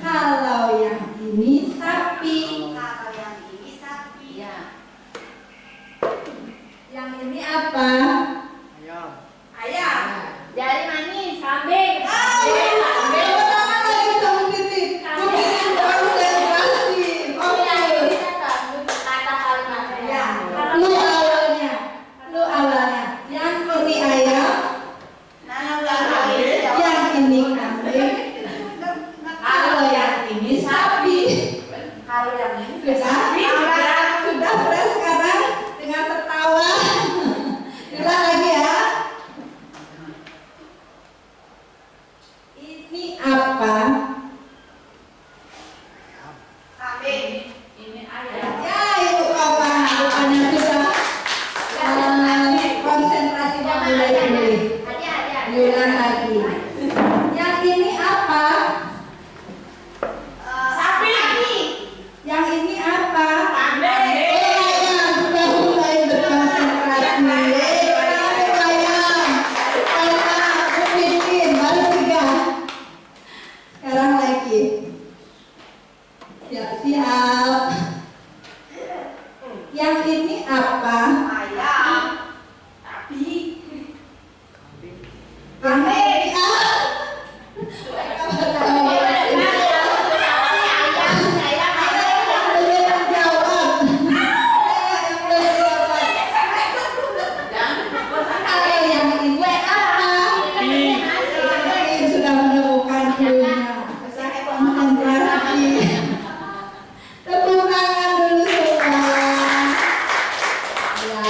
Speaker 6: Kalau yang ini sapi.
Speaker 2: Kalau yang ini sapi.
Speaker 6: Yang ini apa?
Speaker 2: Ayam.
Speaker 7: Jari manis, kambing.
Speaker 6: Tepuk tangan lagi untuk Bu Titin. Bu Titin konsentrasi. Oke.
Speaker 7: Kata kalimatnya.
Speaker 6: Ya. Lu awalnya. Yang ini ayam. Yang ini kambing. Kalau yang ini sapi.
Speaker 2: Kalau yang ini
Speaker 6: Sudah beres sekarang dengan tertawa. Ulang lagi ya. Ini apa?
Speaker 2: kambing. Ini ayam.
Speaker 6: Ya ibu kawan, bukannya sudah konsentrasinya mulai pulih. Ulang lagi. Yang ini apa?
Speaker 2: Sapi.
Speaker 6: Yang ini apa?
Speaker 2: Kambing.
Speaker 6: Sudah mulai berkonsentrasi. Ayam. Bikin baru 3. Sekarang lagi. Siap-siap. Yang ini apa?
Speaker 2: Ayam. Sapi.
Speaker 6: Yang ini belum jawab. Kalau yang ini apa? Ini sudah menemukan cluenya. Konsentrasi. Tepuk tangan dulu semua. Ya,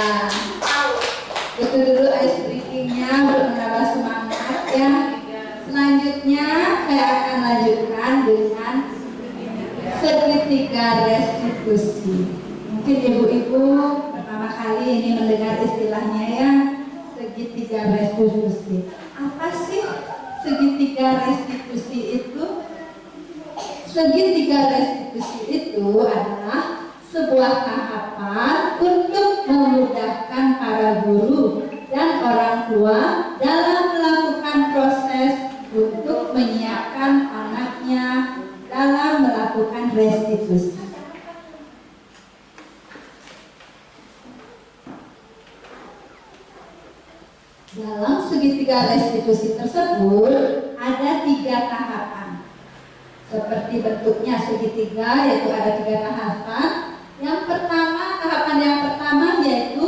Speaker 6: segitiga restitusi. Mungkin ibu-ibu pertama kali ini mendengar istilahnya ya, segitiga restitusi. Apa sih segitiga restitusi itu? Segitiga restitusi itu adalah sebuah tahapan untuk memudahkan para guru dan orang tua dalam melakukan proses untuk menyiapkan anaknya dalam melakukan restitusi. Dalam segitiga restitusi tersebut ada 3 tahapan. Seperti bentuknya segitiga, yaitu ada 3 tahapan. Tahapan yang pertama yaitu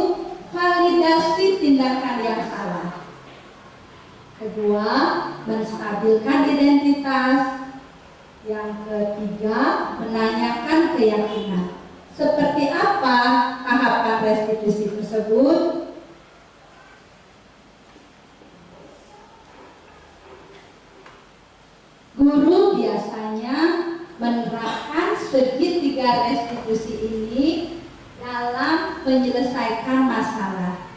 Speaker 6: validasi tindakan yang salah. Kedua, menstabilkan identitas. Yang ketiga, menanyakan keyakinan. Seperti apa tahapan restitusi tersebut? Guru biasanya menerapkan segitiga restitusi ini dalam menyelesaikan masalah.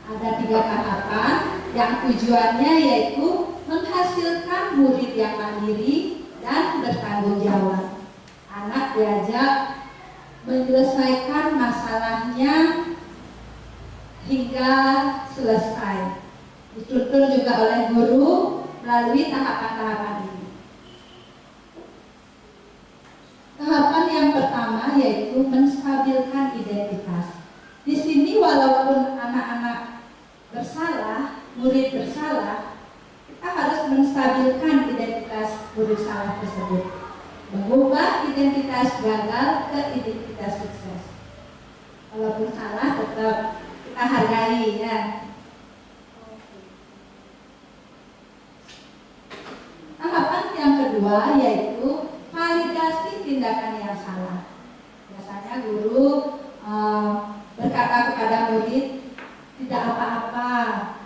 Speaker 6: Ada 3 tahapan yang tujuannya yaitu menghasilkan murid yang mandiri dan bertanggung jawab. Anak diajak menyelesaikan masalahnya hingga selesai. Dituntun juga oleh guru melalui tahapan-tahapan ini. Tahapan yang pertama yaitu menstabilkan identitas. Di sini walaupun anak-anak bersalah, murid bersalah, kita harus menstabilkan identitas murid salah tersebut. Mengubah identitas gagal ke identitas sukses. Walaupun salah tetap kita hargai ya. Tahapan yang kedua yaitu validasi tindakan yang salah. Biasanya guru berkata kepada murid, tidak apa-apa,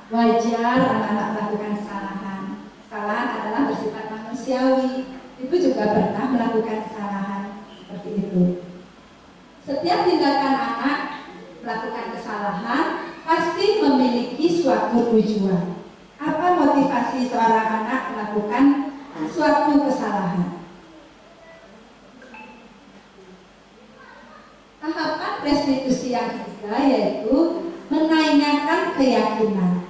Speaker 6: wajar anak-anak melakukan kesalahan. Kesalahan adalah bersifat manusiawi. Ibu juga pernah melakukan kesalahan seperti itu. Setiap tindakan anak melakukan kesalahan pasti memiliki suatu tujuan. Apa motivasi seorang anak melakukan suatu kesalahan? Tahapan restitusi yang ketiga yaitu menanyakan keyakinan.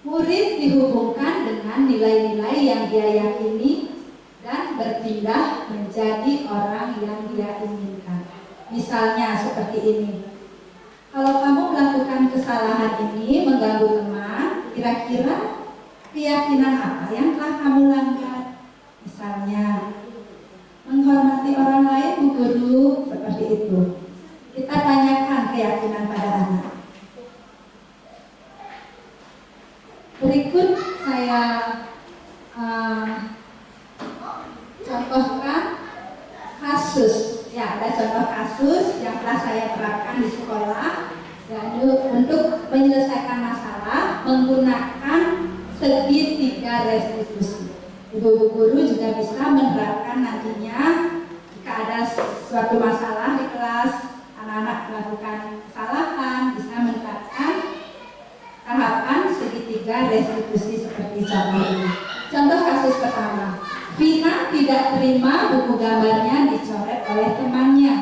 Speaker 6: Murid dihubungkan dengan nilai-nilai yang dia yakini dan berpindah menjadi orang yang dia inginkan. Misalnya seperti ini. Kalau kamu melakukan kesalahan ini mengganggu teman, kira-kira keyakinan apa yang telah kamu langgar? Misalnya menghormati orang lain, Bu Guru, seperti itu. Kita tanyakan keyakinan pada anak. Berikut saya contohkan kasus. Ya, ada contoh kasus yang telah saya terapkan di sekolah. Dan untuk menyelesaikan masalah menggunakan segitiga restitusi. Ibu-ibu guru juga bisa menerapkan nantinya jika ada suatu masalah di kelas, anak-anak melakukan kesalahan, bisa menerapkan tahapan segitiga restitusi seperti contoh ini. Contoh kasus pertama, Vina tidak terima buku gambarnya dicoret oleh temannya.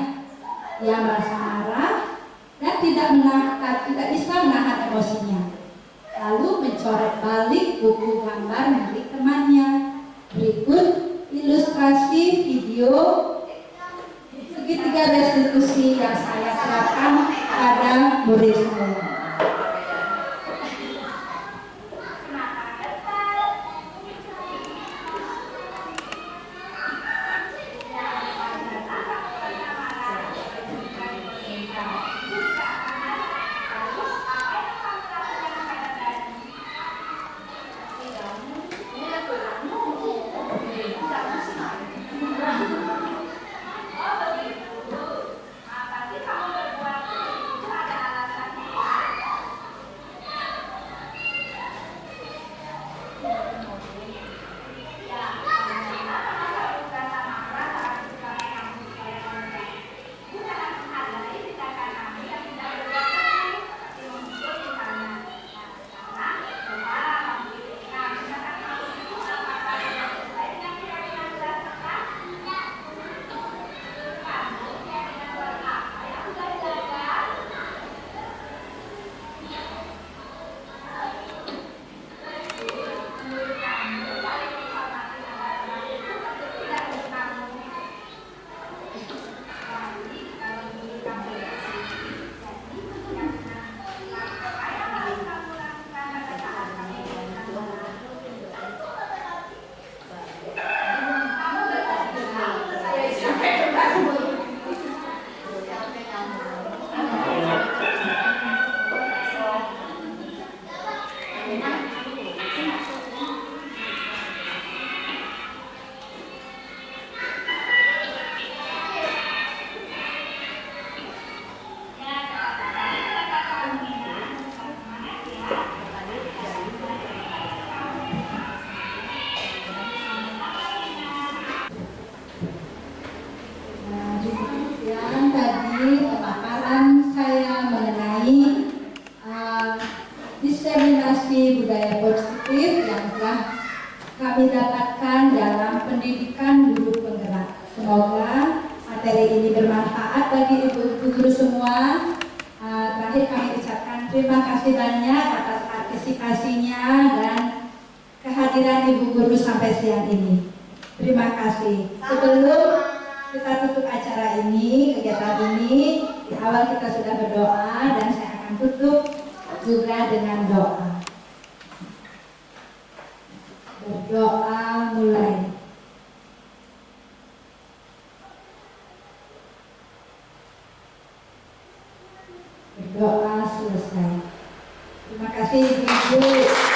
Speaker 6: Ia merasa marah dan tidak bisa menahan emosinya. Lalu mencoret balik buku gambar milik temannya. Berikut ilustrasi video segitiga restitusi yang saya terapkan pada murid saya. materi ini bermanfaat bagi ibu-ibu guru semua. Terakhir kami ucapkan terima kasih banyak atas partisipasinya dan kehadiran ibu guru sampai siang ini. Terima kasih. Sebelum kita tutup acara ini, kegiatan ini, di awal kita sudah berdoa dan saya akan tutup juga dengan doa. Berdoa mulai. Berdoa selesai. Terima kasih Ibu.